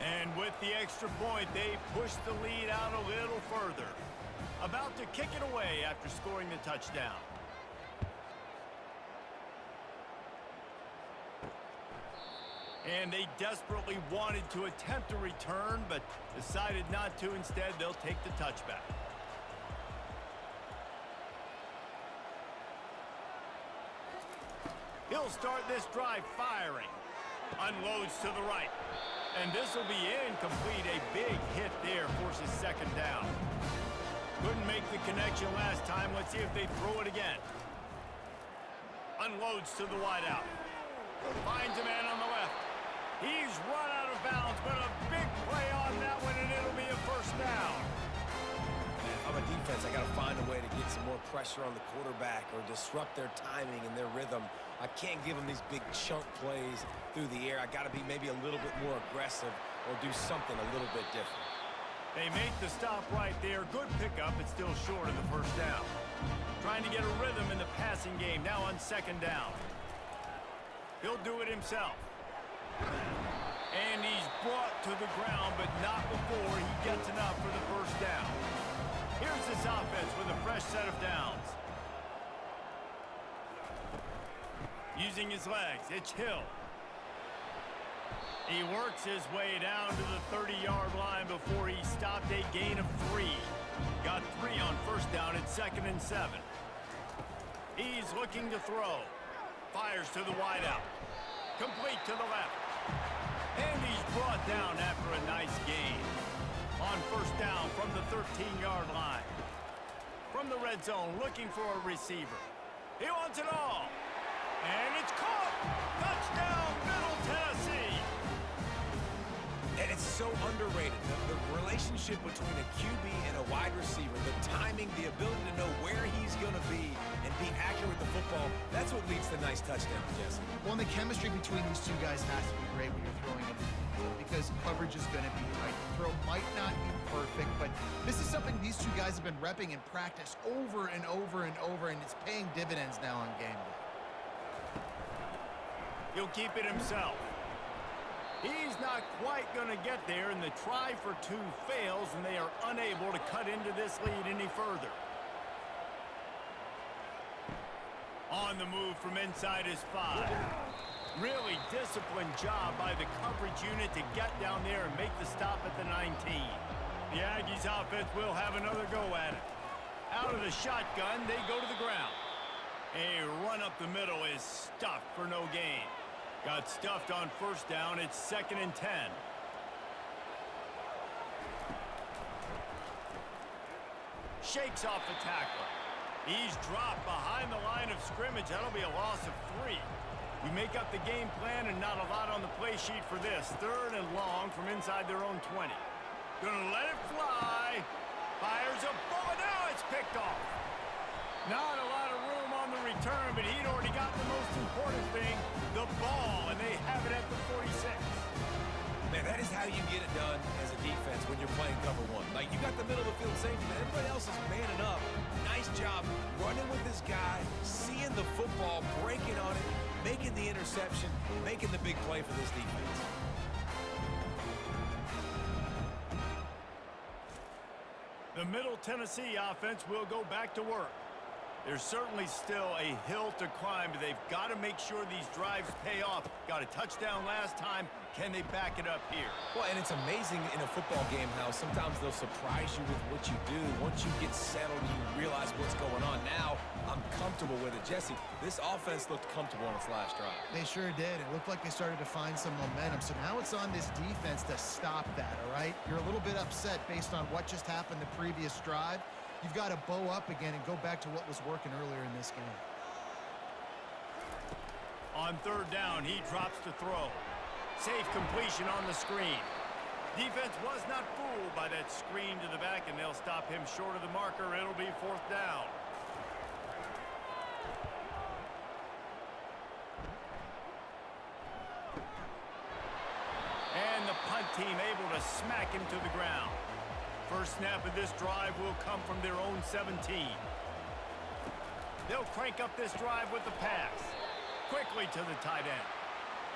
And with the extra point, they push the lead out a little further. About to kick it away after scoring the touchdown. And they desperately wanted to attempt a return, but decided not to. Instead, they'll take the touchback. He'll start this drive firing. Unloads to the right. And this will be incomplete. A big hit there forces second down. Couldn't make the connection last time. Let's see if they throw it again. Unloads to the wideout. Finds a man on the left. He's run out of bounds, but a big play on that one, and it'll be a first down. Man, if I'm a defense, I got to find a way to get some more pressure on the quarterback or disrupt their timing and their rhythm. I can't give them these big chunk plays through the air. I got to be maybe a little bit more aggressive or do something a little bit different. They make the stop right there. Good pickup, but still short of the first down. Trying to get a rhythm in the passing game, now on second down. He'll do it himself. And he's brought to the ground, but not before he gets enough for the first down. Here's this offense with a fresh set of downs. Using his legs, it's Hill. He works his way down to the 30-yard line before he stopped a gain of 3. Got 3 on first down at 2nd and 7. He's looking to throw. Fires to the wideout. Complete to the left. And he's brought down after a nice gain. On first down from the 13-yard line. From the red zone, looking for a receiver. He wants it all. And it's caught. Touchdown, Middle Tennessee. And it's so underrated. The relationship between a QB and a wide receiver, the timing, the ability to know where he's going to be and be accurate with the football, that's what leads to nice touchdowns, Jesse. Well, and the chemistry between these two guys has to be great when you're throwing it because coverage is going to be right. The throw might not be perfect, but this is something these two guys have been repping in practice over and over and over, and it's paying dividends now on game day. He'll keep it himself. He's not quite going to get there, and the try for 2 fails, and they are unable to cut into this lead any further. On the move from inside his 5. Really disciplined job by the coverage unit to get down there and make the stop at the 19. The Aggies offense will have another go at it. Out of the shotgun, they go to the ground. A run up the middle is stuffed for no gain. Got stuffed on first down. It's 2nd and 10. Shakes off the tackler. He's dropped behind the line of scrimmage. That'll be a loss of 3. We make up the game plan and not a lot on the play sheet for this. 3rd and long from inside their own 20. Gonna let it fly. Fires a bullet. Now it's picked off. Not a lot of room on the return, but he'd already got the most important thing, the ball, and they have it at the 46. Man, that is how you get it done as a defense when you're playing cover 1. Like, you got the middle of the field safety, man. Everybody else is manning up. Nice job running with this guy, seeing the football, breaking on it, making the interception, making the big play for this defense. The Middle Tennessee offense will go back to work. There's certainly still a hill to climb, but they've got to make sure these drives pay off. Got a touchdown last time. Can they back it up here? Well, and it's amazing in a football game how sometimes they'll surprise you with what you do. Once you get settled, you realize what's going on. Now, I'm comfortable with it. Jesse, this offense looked comfortable on its last drive. They sure did. It looked like they started to find some momentum. So now it's on this defense to stop that, all right? You're a little bit upset based on what just happened the previous drive. You've got to bow up again and go back to what was working earlier in this game. On 3rd down, he drops to throw. Safe completion on the screen. Defense was not fooled by that screen to the back, and they'll stop him short of the marker. It'll be 4th down. And the punt team able to smack him to the ground. First snap of this drive will come from their own 17. They'll crank up this drive with the pass. Quickly to the tight end.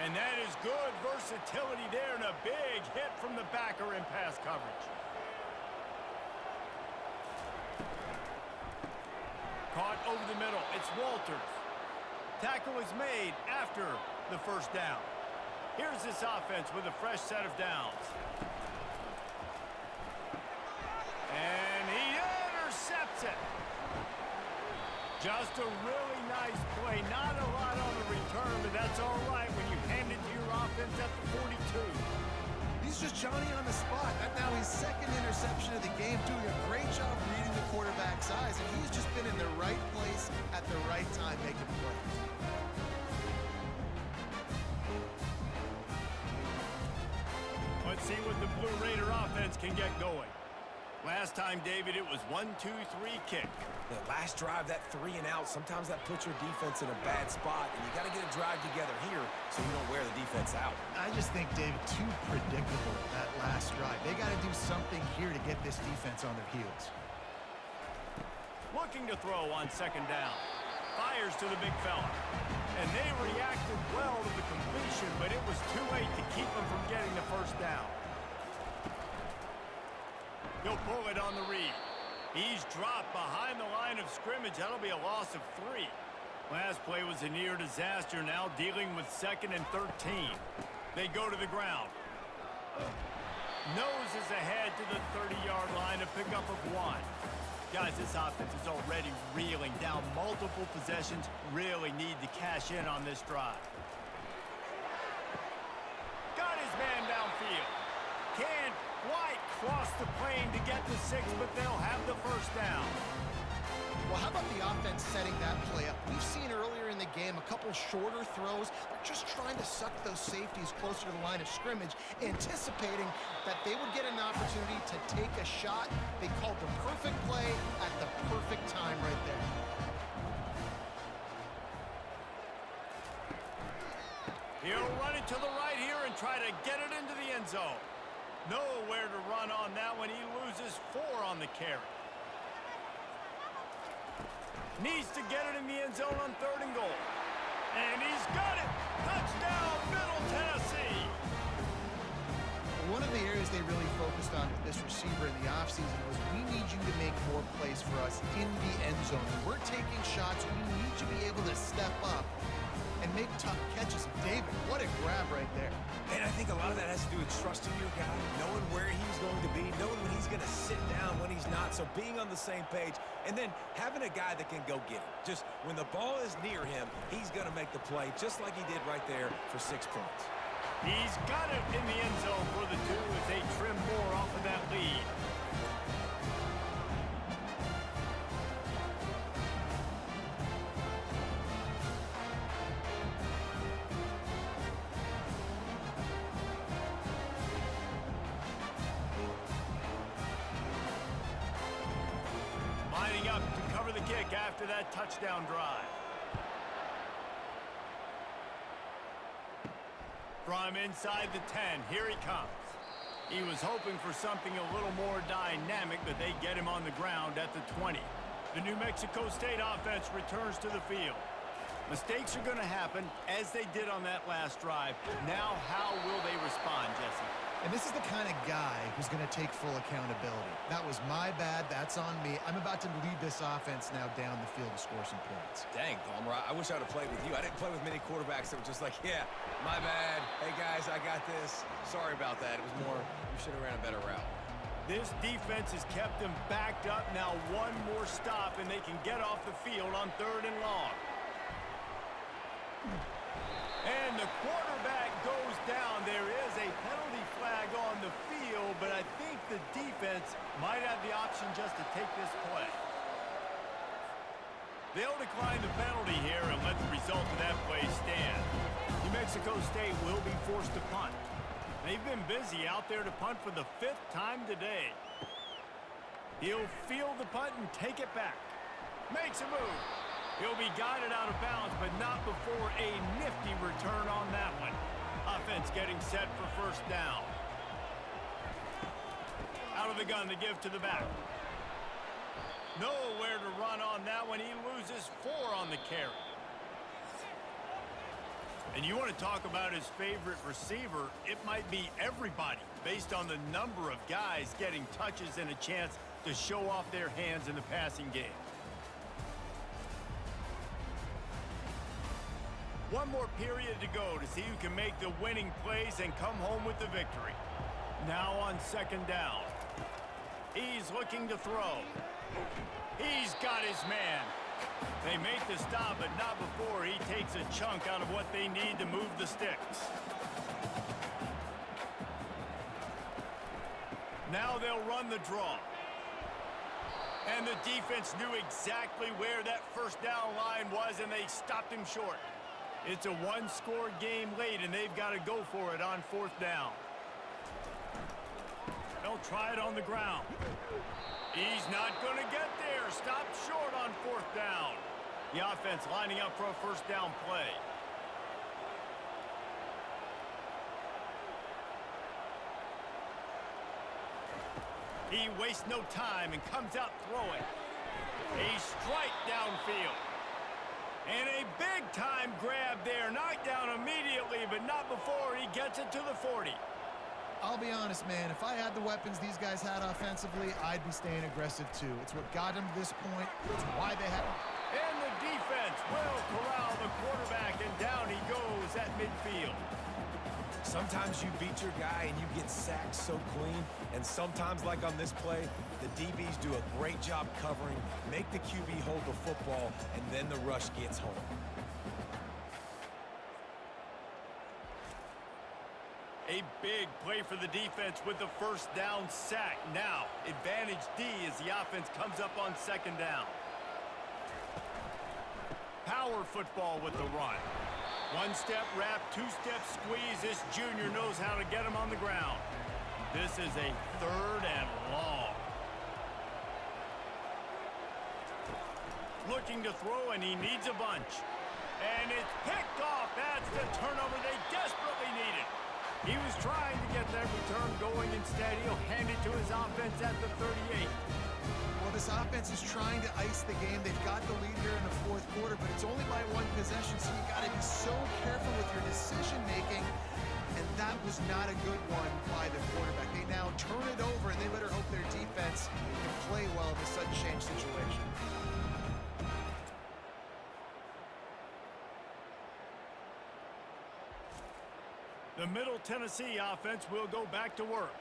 And that is good versatility there and a big hit from the backer in pass coverage. Caught over the middle. It's Walters. Tackle is made after the first down. Here's this offense with a fresh set of downs. And he intercepts it. Just a really nice play. Not a lot on the return, but that's all right when you hand it to your offense at the 42. He's just Johnny on the spot. That now his second interception of the game, doing a great job reading the quarterback's eyes, and he's just been in the right place at the right time making plays. Let's see what the Blue Raider offense can get going. Last time, David, it was 1-2-3 kick. The last drive, that 3 and out, sometimes that puts your defense in a bad spot, and you got to get a drive together here so you don't wear the defense out. I just think, David, too predictable that last drive. They got to do something here to get this defense on their heels. Looking to throw on second down. Fires to the big fella. And they reacted well to the completion, but it was too late to keep them from getting the first down. He'll pull it on the read. He's dropped behind the line of scrimmage. That'll be a loss of 3. Last play was a near disaster. Now dealing with 2nd and 13. They go to the ground. Noses ahead to the 30-yard line, a pickup of 1. Guys, this offense is already reeling down multiple possessions. Really need to cash in on this drive. Got his man downfield. Can't quite cross the plane to get the 6, but they'll have the first down. Well, how about the offense setting that play up? We've seen earlier in the game a couple shorter throws. They're just trying to suck those safeties closer to the line of scrimmage, anticipating that they would get an opportunity to take a shot. They called the perfect play at the perfect time right there. He'll run it to the right here and try to get it into the end zone. Nowhere to run on that one. He loses 4 on the carry. Needs to get it in the end zone on 3rd and goal. And he's got it. Touchdown, Middle Tennessee. One of the areas they really focused on with this receiver in the offseason was, we need you to make more plays for us in the end zone. When we're taking shots, we need you to be able to step up and make tough catches. David, what a grab right there. And I think a lot of that has to do with trusting your guy, knowing where he's going to be, knowing when he's going to sit down, when he's not. So being on the same page, and then having a guy that can go get it. Just when the ball is near him, he's going to make the play, just like he did right there for 6 points. He's got it in the end zone for the 2 as they trim more off of that lead. Lining up to cover the kick after that touchdown drive. From inside the 10, here he comes. He was hoping for something a little more dynamic, but they get him on the ground at the 20. The New Mexico State offense returns to the field. Mistakes are going to happen, as they did on that last drive. Now, how will they respond, Jesse? And this is the kind of guy who's going to take full accountability. That was my bad. That's on me. I'm about to lead this offense now down the field to score some points. Dang, Palmer, I wish I would have played with you. I didn't play with many quarterbacks that were just like, yeah, my bad. Hey, guys, I got this. Sorry about that. It was more, you should have ran a better route. This defense has kept them backed up. Now 1 more stop, and they can get off the field on 3rd and long. And the quarterback goes down. There is a penalty flag on the field, but I think the defense might have the option just to take this play. They'll decline the penalty here and let the result of that play stand. New Mexico State will be forced to punt. They've been busy out there to punt for the 5th time today. He'll field the punt and take it back. Makes a move. He'll be guided out of bounds, but not before a nifty return on that one. Offense getting set for first down. Out of the gun to give to the back. Nowhere to run on that one. He loses 4 on the carry. And you want to talk about his favorite receiver, it might be everybody, based on the number of guys getting touches and a chance to show off their hands in the passing game. One more period to go to see who can make the winning plays and come home with the victory. Now on second down. He's looking to throw. He's got his man. They make the stop, but not before he takes a chunk out of what they need to move the sticks. Now they'll run the draw. And the defense knew exactly where that first down line was, and they stopped him short. It's a one-score game late, and they've got to go for it on fourth down. They'll try it on the ground. He's not going to get there. Stopped short on fourth down. The offense lining up for a first down play. He wastes no time and comes out throwing. A strike downfield. And a big-time grab there. Knocked down immediately, but not before he gets it to the 40. I'll be honest, man. If I had the weapons these guys had offensively, I'd be staying aggressive, too. It's what got them to this point. It's why they had... And the defense will corral the quarterback, and down he goes at midfield. Sometimes you beat your guy and you get sacked so clean, and sometimes, like on this play, the DBs do a great job covering, make the QB hold the football, and then the rush gets home. A big play for the defense with the first down sack. Now, advantage D as the offense comes up on second down. Power football with the run. One-step wrap, two-step squeeze. This junior knows how to get him on the ground. This is a third and long. Looking to throw, and he needs a bunch. And it's picked off. That's the turnover they desperately needed. He was trying to get that return going. Instead, he'll hand it to his offense at the 38. Well, this offense is trying to ice the game. They've got the lead here in the fourth quarter, but it's only by one possession, so you got to be so careful with your decision-making, and that was not a good one by the quarterback. They now turn it over, and they better hope their defense can play well in a sudden change situation. The Middle Tennessee offense will go back to work.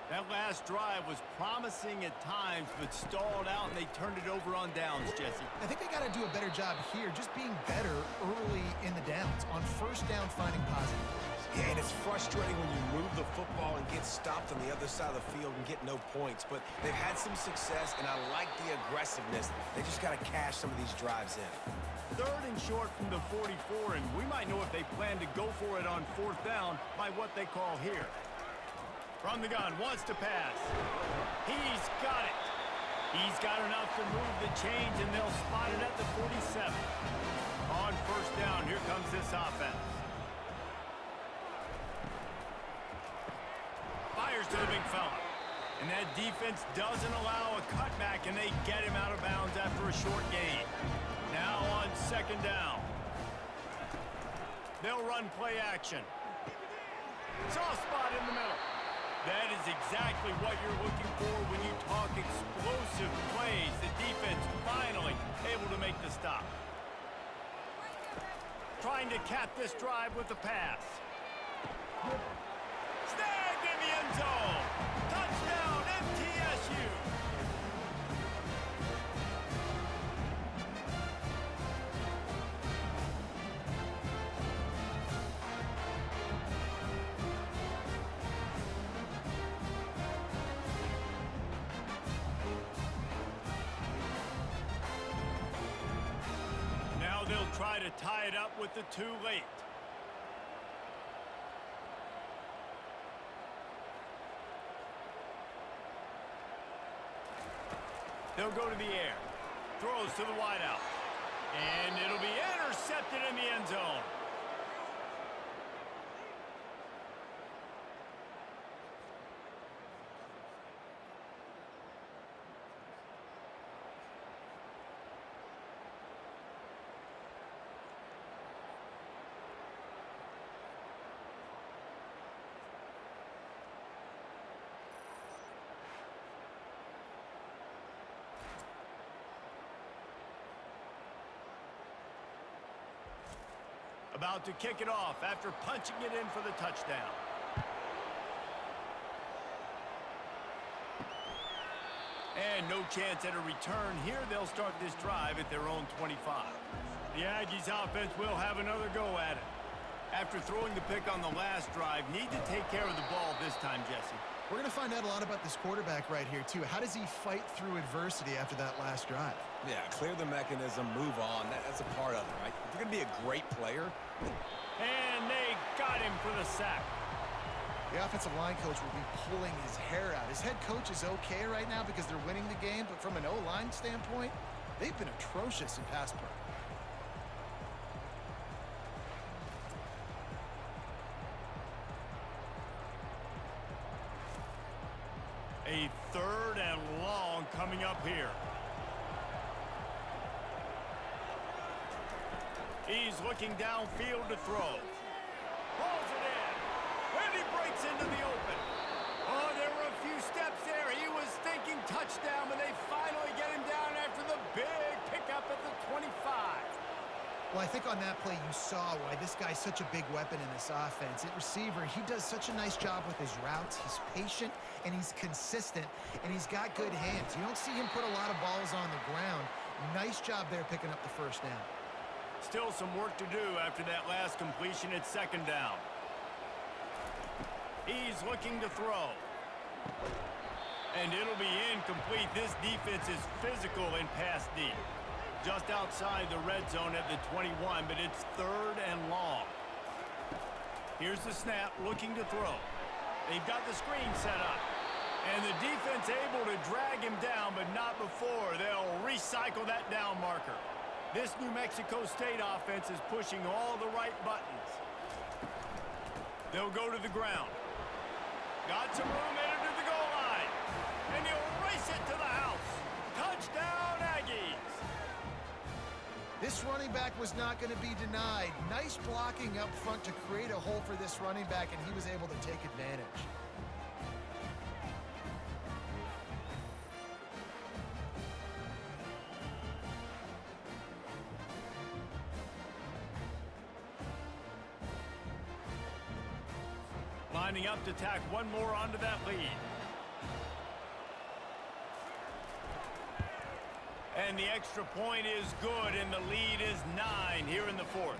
That last drive was promising at times, but stalled out, and they turned it over on downs, Jesse. I think they got to do a better job here, just being better early in the downs, on first down finding positive plays. Yeah, and it's frustrating when you move the football and get stopped on the other side of the field and get no points, but they've had some success, and I like the aggressiveness. They just got to cash some of these drives in. Third and short from the 44, and we might know if they plan to go for it on fourth down by what they call here. From the gun, wants to pass. He's got it. He's got enough to move the chains, and they'll spot it at the 47. On first down, here comes this offense. Fires to the big fella. And that defense doesn't allow a cutback, and they get him out of bounds after a short gain. Now on second down. They'll run play action. Soft spot in the middle. That is exactly what you're looking for when you talk explosive plays. The defense finally able to make the stop. Trying to cap this drive with the pass. Snagged in the end zone. Touchdown, MTSU. They'll try to tie it up with the too late. They'll go to the air. Throws to the wideout. And it'll be intercepted in the end zone. About to kick it off after punching it in for the touchdown. And no chance at a return here. They'll start this drive at their own 25. The Aggies offense will have another go at it. After throwing the pick on the last drive, need to take care of the ball this time, Jesse. We're going to find out a lot about this quarterback right here, too. How does he fight through adversity after that last drive? Yeah, clear the mechanism, move on. That's a part of it, right? If you're going to be a great player. And they got him for the sack. The offensive line coach will be pulling his hair out. His head coach is okay right now because they're winning the game, but from an O-line standpoint, they've been atrocious in pass pro. A 3rd and long coming up here. He's looking downfield to throw. Pulls it in. And he breaks into the open. Oh, there were a few steps there. He was thinking touchdown, but they finally get him down after the big pickup at the 25. Well, I think on that play you saw why this guy's such a big weapon in this offense. At receiver, he does such a nice job with his routes. He's patient, and he's consistent, and he's got good hands. You don't see him put a lot of balls on the ground. Nice job there picking up the first down. Still some work to do after that last completion at 2nd down. He's looking to throw. And it'll be incomplete. This defense is physical in pass deep. Just outside the red zone at the 21, but it's 3rd and long. Here's the snap, looking to throw. They've got the screen set up. And the defense able to drag him down, but not before. They'll recycle that down marker. This New Mexico State offense is pushing all the right buttons. They'll go to the ground. Got some room headed to the goal line. And he'll race it to the house. Touchdown, Aggies. This running back was not going to be denied. Nice blocking up front to create a hole for this running back, and he was able to take advantage. Lining up to tack one more onto that lead. And the extra point is good, and the lead is 9 here in the 4th.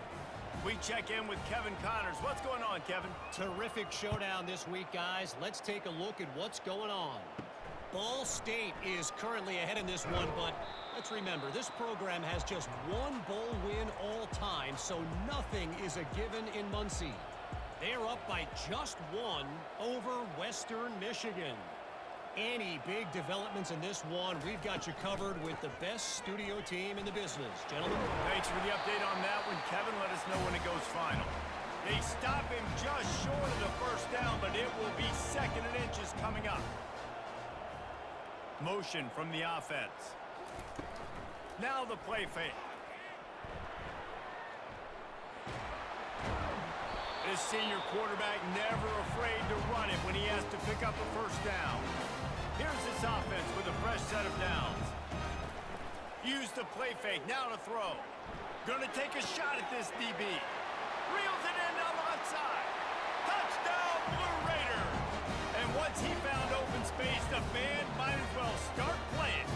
We check in with Kevin Connors. What's going on, Kevin? Terrific showdown this week, guys. Let's take a look at what's going on. Ball State is currently ahead in this one, but let's remember, this program has just one bowl win all time, so nothing is a given in Muncie. They're up by just one over Western Michigan. Any big developments in this one, we've got you covered with the best studio team in the business. Gentlemen. Thanks for the update on that one, Kevin. Let us know when it goes final. They stop him just short of the first down, but it will be 2nd and inches coming up. Motion from the offense. Now the play fake. This senior quarterback never afraid to run it when he has to pick up a first down. Here's this offense with a fresh set of downs. Use the play fake, now to throw. Gonna take a shot at this DB. Reels it in down the left side. Touchdown, Blue Raiders! And once he found open space, the band might as well start playing.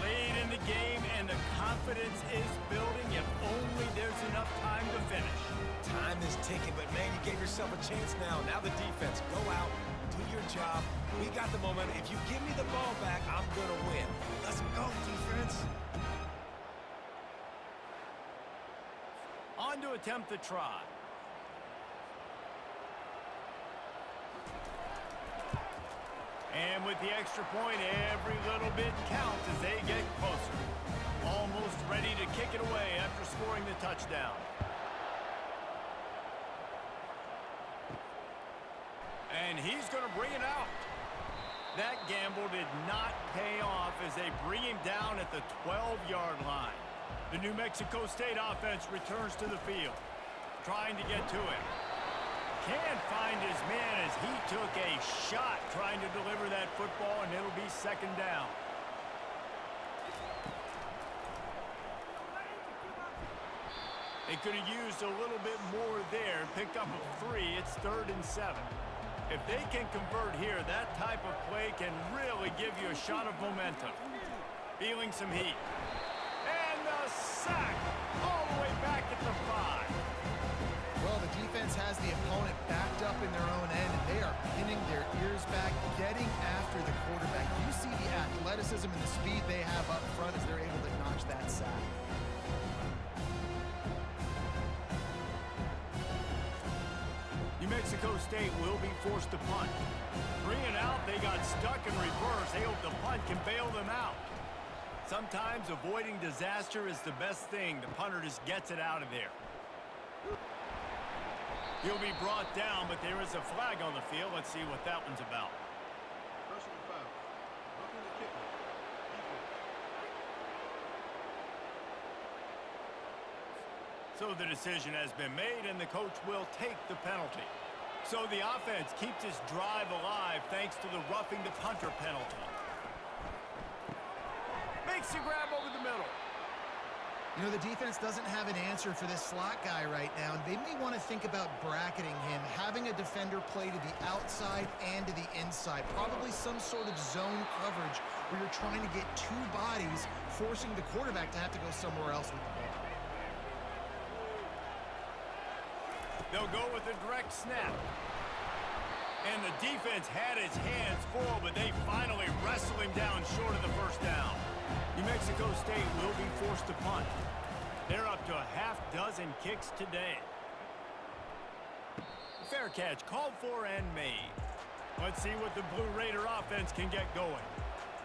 Late in the game, and the confidence is building if only there's enough time to finish. Time is ticking, but man, you gave yourself a chance now. Now the defense, go out, do your job. We got the momentum. If you give me the ball back, I'm going to win. Let's go, defense. On to attempt the try. And with the extra point, every little bit counts as they get closer. Almost ready to kick it away after scoring the touchdown. And he's going to bring it out. That gamble did not pay off as they bring him down at the 12-yard line. The New Mexico State offense returns to the field, trying to get to it. Can't find his man as he took a shot trying to deliver that football, and it'll be 2nd down. They could have used a little bit more there. Picked up a 3. It's 3rd and 7. If they can convert here, that type of play can really give you a shot of momentum. Feeling some heat. And the sack all the way back at the 5. Well, the defense has the opponent backed up in their own end, and they are pinning their ears back, getting after the quarterback. You see the athleticism and the speed they have up front as they're able to notch that sack. New Mexico State will be forced to punt. 3 and out, they got stuck in reverse. They hope the punt can bail them out. Sometimes avoiding disaster is the best thing. The punter just gets it out of there. He'll be brought down, but there is a flag on the field. Let's see what that one's about. Personal foul. Roughing the kicker. So the decision has been made, and the coach will take the penalty. So the offense keeps its drive alive thanks to the roughing the punter penalty. Makes the grab over the middle. You know, the defense doesn't have an answer for this slot guy right now, and they may want to think about bracketing him, having a defender play to the outside and to the inside, probably some sort of zone coverage where you're trying to get 2 bodies, forcing the quarterback to have to go somewhere else with the ball. They'll go with a direct snap. And the defense had its hands full, but they finally wrestle him down short of the first down. New Mexico State will be forced to punt. They're up to a half-dozen kicks today. Fair catch called for and made. Let's see what the Blue Raider offense can get going.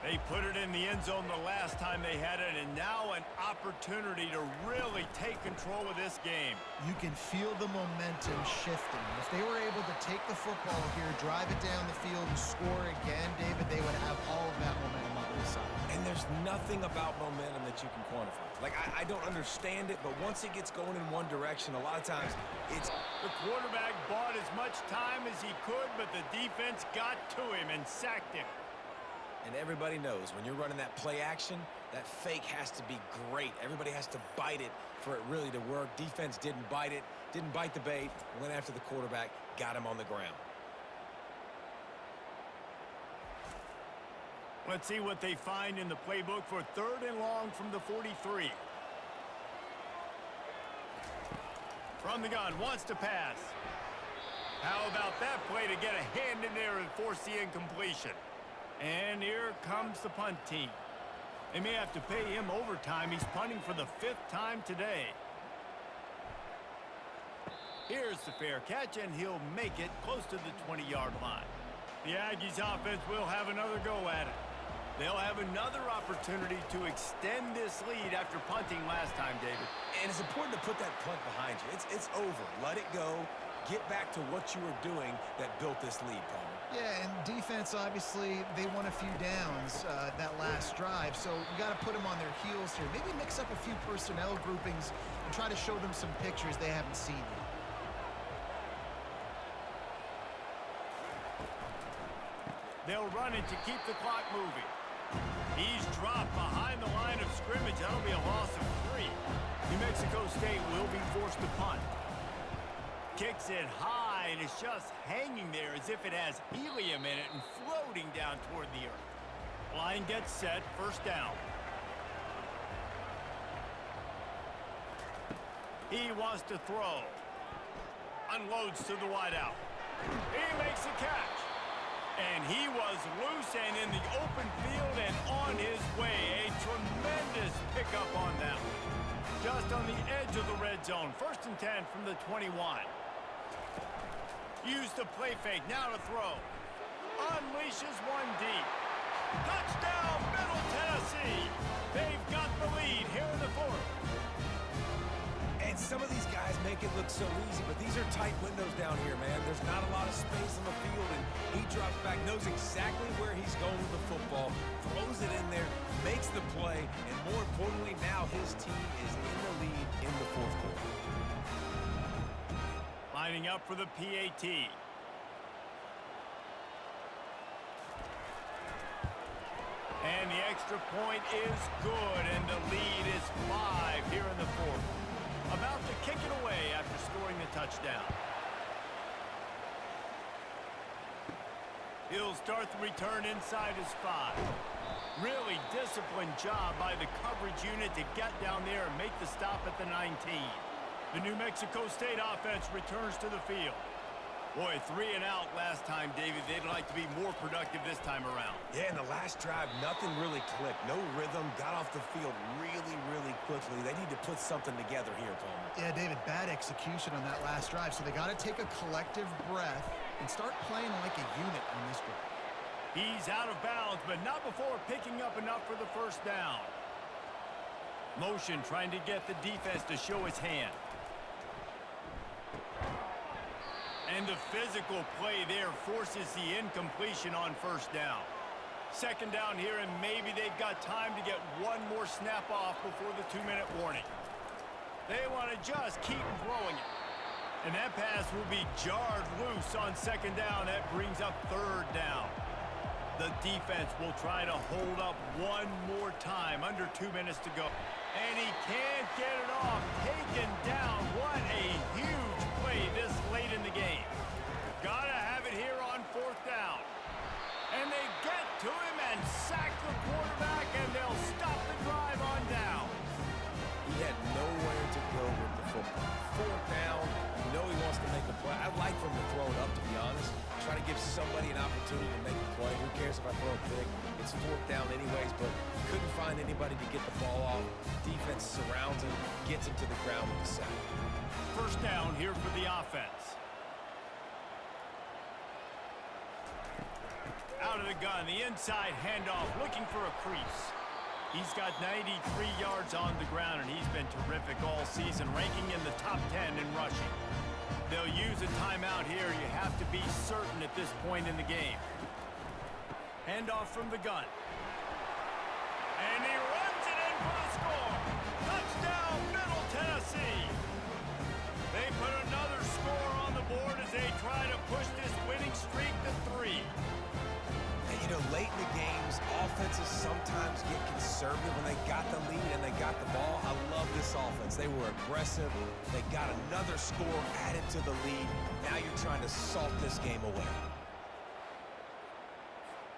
They put it in the end zone the last time they had it, and now an opportunity to really take control of this game. You can feel the momentum shifting. If they were able to take the football here, drive it down the field, and score again, David, they would have all of that momentum on their side. And there's nothing about momentum that you can quantify. Like, I don't understand it, but once it gets going in one direction, a lot of times it's... The quarterback bought as much time as he could, but the defense got to him and sacked him. And everybody knows when you're running that play action, that fake has to be great. Everybody has to bite it for it really to work. Defense didn't bite it, didn't bite the bait, went after the quarterback, got him on the ground. Let's see what they find in the playbook for 3rd and long from the 43. From the gun, wants to pass. How about that play to get a hand in there and force the incompletion? And here comes the punt team. They may have to pay him overtime. He's punting for the 5th time today. Here's the fair catch, and he'll make it close to the 20-yard line. The Aggies offense will have another go at it. They'll have another opportunity to extend this lead after punting last time, David. And it's important to put that punt behind you. It's over. Let it go. Get back to what you were doing that built this lead, Palmer. Yeah, and defense, obviously, they won a few downs that last drive, so you got to put them on their heels here. Maybe mix up a few personnel groupings and try to show them some pictures they haven't seen yet. They'll run it to keep the clock moving. He's dropped behind the line of scrimmage. That'll be a loss of 3. New Mexico State will be forced to punt. Kicks it high, and it's just hanging there as if it has helium in it and floating down toward the earth. Line gets set, 1st down. He wants to throw. Unloads to the wideout. He makes the catch. And he was loose and in the open field and on his way. A tremendous pickup on that one. Just on the edge of the red zone. 1st and 10 from the 21. Use the play fake. Now to throw. Unleashes one deep. Touchdown, Middle Tennessee. They've got the lead here in the 4th. And some of these guys make it look so easy, but these are tight windows down here, man. There's not a lot of space on the field, and he drops back, knows exactly where he's going with the football, throws it in there, makes the play, and more importantly, now his team is in the lead in the 4th quarter. Lining up for the PAT. And the extra point is good, and the lead is 5 here in the 4th. about to kick it away after scoring the touchdown. He'll start the return inside his 5. Really disciplined job by the coverage unit to get down there and make the stop at the 19. The New Mexico State offense returns to the field. Boy, 3 and out last time, David. They'd like to be more productive this time around. Yeah, in the last drive, nothing really clicked. No rhythm, got off the field really, really quickly. They need to put something together here, Palmer. Yeah, David, bad execution on that last drive, so they got to take a collective breath and start playing like a unit on this drive. He's out of bounds, but not before picking up enough for the first down. Motion trying to get the defense to show his hand. And the physical play there forces the incompletion on first down. Second down here, and maybe they've got time to get one more snap off before the 2-minute warning. They want to just keep throwing it. And that pass will be jarred loose on second down. That brings up third down. The defense will try to hold up one more time. Under 2 minutes to go. And he can't get it off. Taken down. What a huge play this late in the game. Gotta have it here on fourth down. And they get to him and sack the quarterback, and they'll stop the drive on down. He had nowhere to go with the football. Fourth down, you know he wants to make a play. I'd like for him to throw it up, to be honest. Try to give somebody an opportunity to make a play. Who cares if I throw it big? It's fourth down anyways, but couldn't find anybody to get the ball off. Defense surrounds him, gets him to the ground with the sack. First down here for the offense. Out of the gun, the inside handoff, looking for a crease. He's got 93 yards on the ground, and he's been terrific all season, ranking in the top 10 in rushing. They'll use a timeout here. You have to be certain at this point in the game. Handoff from the gun. And he runs it in for the score. Touchdown, Middle Tennessee. They put another score on the board as they try to push this winning streak to 3. And, you know, late in the games, offenses sometimes get conservative when they got the lead and they got the ball. I love this offense. They were aggressive. They got another score added to the lead. Now you're trying to salt this game away.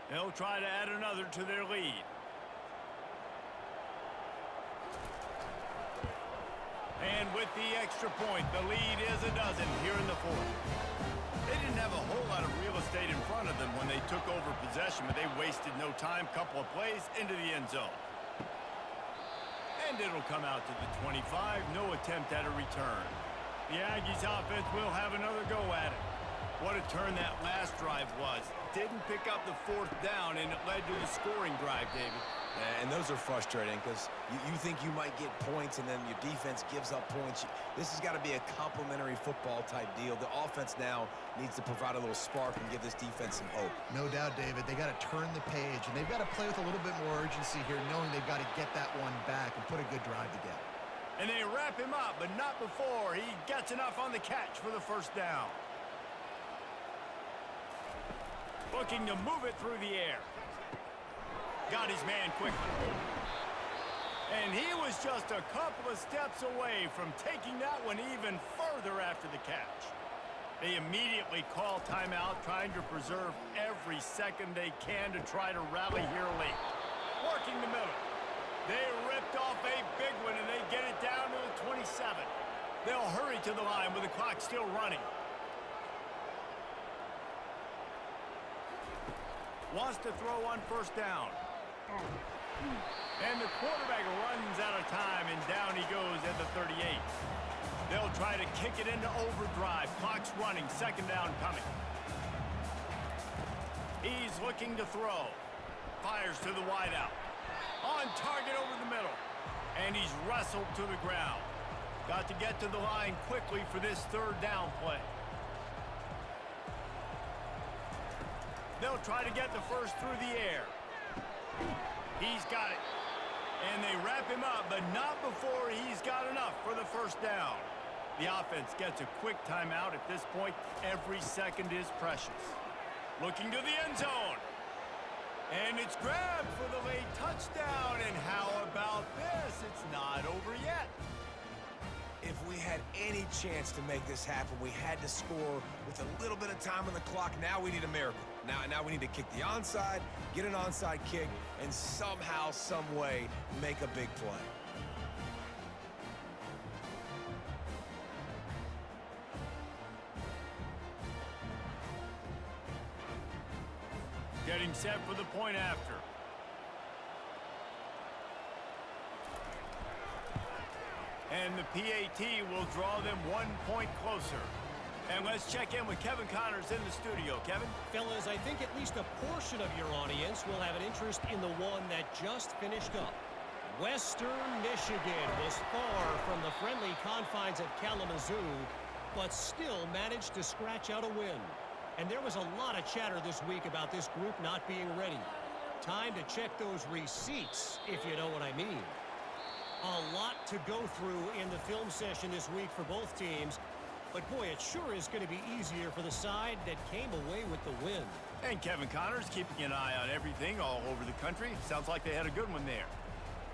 They'll try to add another to their lead. And with the extra point, the lead is a dozen here in the fourth. They didn't have a whole lot of real estate in front of them when they took over possession, but they wasted no time. Couple of plays into the end zone. And it'll come out to the 25. No attempt at a return. The Aggies offense will have another go at it. What a turn that last drive was. Didn't pick up the fourth down, and it led to the scoring drive, David. And those are frustrating because you think you might get points and then your defense gives up points. This has got to be a complementary football type deal. The offense now needs to provide a little spark and give this defense some hope. No doubt, David. They got to turn the page, and they've got to play with a little bit more urgency here, knowing they've got to get that one back and put a good drive together. And they wrap him up, but not before he gets enough on the catch for the first down. Looking to move it through the air. Got his man quickly. And he was just a couple of steps away from taking that one even further after the catch. They immediately call timeout, trying to preserve every second they can to try to rally here late. Working the middle. They ripped off a big one, and they get it down to the 27. They'll hurry to the line with the clock still running. Wants to throw on first down. And the quarterback runs out of time, and down he goes at the 38. They'll try to kick it into overdrive. Clock's running. Second down coming. He's looking to throw. Fires to the wideout. On target over the middle. And he's wrestled to the ground. Got to get to the line quickly for this third down play. They'll try to get the first through the air. He's got it. And they wrap him up, but not before he's got enough for the first down. The offense gets a quick timeout. At this point, every second is precious. Looking to the end zone. And it's grabbed for the late touchdown. And how about this? It's not over yet. If if we had any chance to make this happen, we had to score with a little bit of time on the clock. Now we need a miracle. Now we need to kick the onside, get an onside kick, and somehow, some way, make a big play. Getting set for the point after. And the PAT will draw them 1 point closer. And let's check in with Kevin Connors in the studio. Kevin? Fellas, I think at least a portion of your audience will have an interest in the one that just finished up. Western Michigan was far from the friendly confines of Kalamazoo, but still managed to scratch out a win. And there was a lot of chatter this week about this group not being ready. Time to check those receipts, if you know what I mean. A lot to go through in the film session this week for both teams. But boy, it sure is going to be easier for the side that came away with the win. And Kevin Connors keeping an eye on everything all over the country. Sounds like they had a good one there.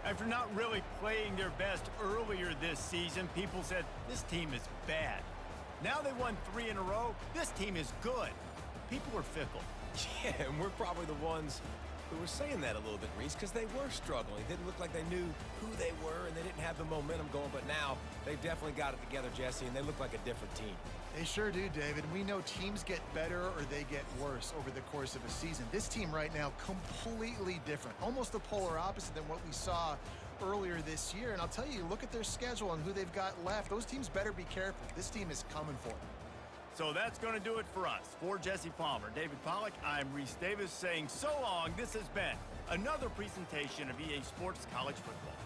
After not really playing their best earlier this season, people said, this team is bad. Now they won 3 in a row. This team is good. People are fickle. Yeah, and we're probably the ones who were saying that a little bit, Reese, because they were struggling. It didn't look like they knew who they were, and they didn't have the momentum going. But now they've definitely got it together, Jesse, and they look like a different team. They sure do, David. We know teams get better or they get worse over the course of a season. This team right now, completely different. Almost the polar opposite than what we saw earlier this year. And I'll tell you, look at their schedule and who they've got left. Those teams better be careful. This team is coming for them. So that's going to do it for us. For Jesse Palmer, David Pollack, I'm Reese Davis saying so long. This has been another presentation of EA Sports College Football.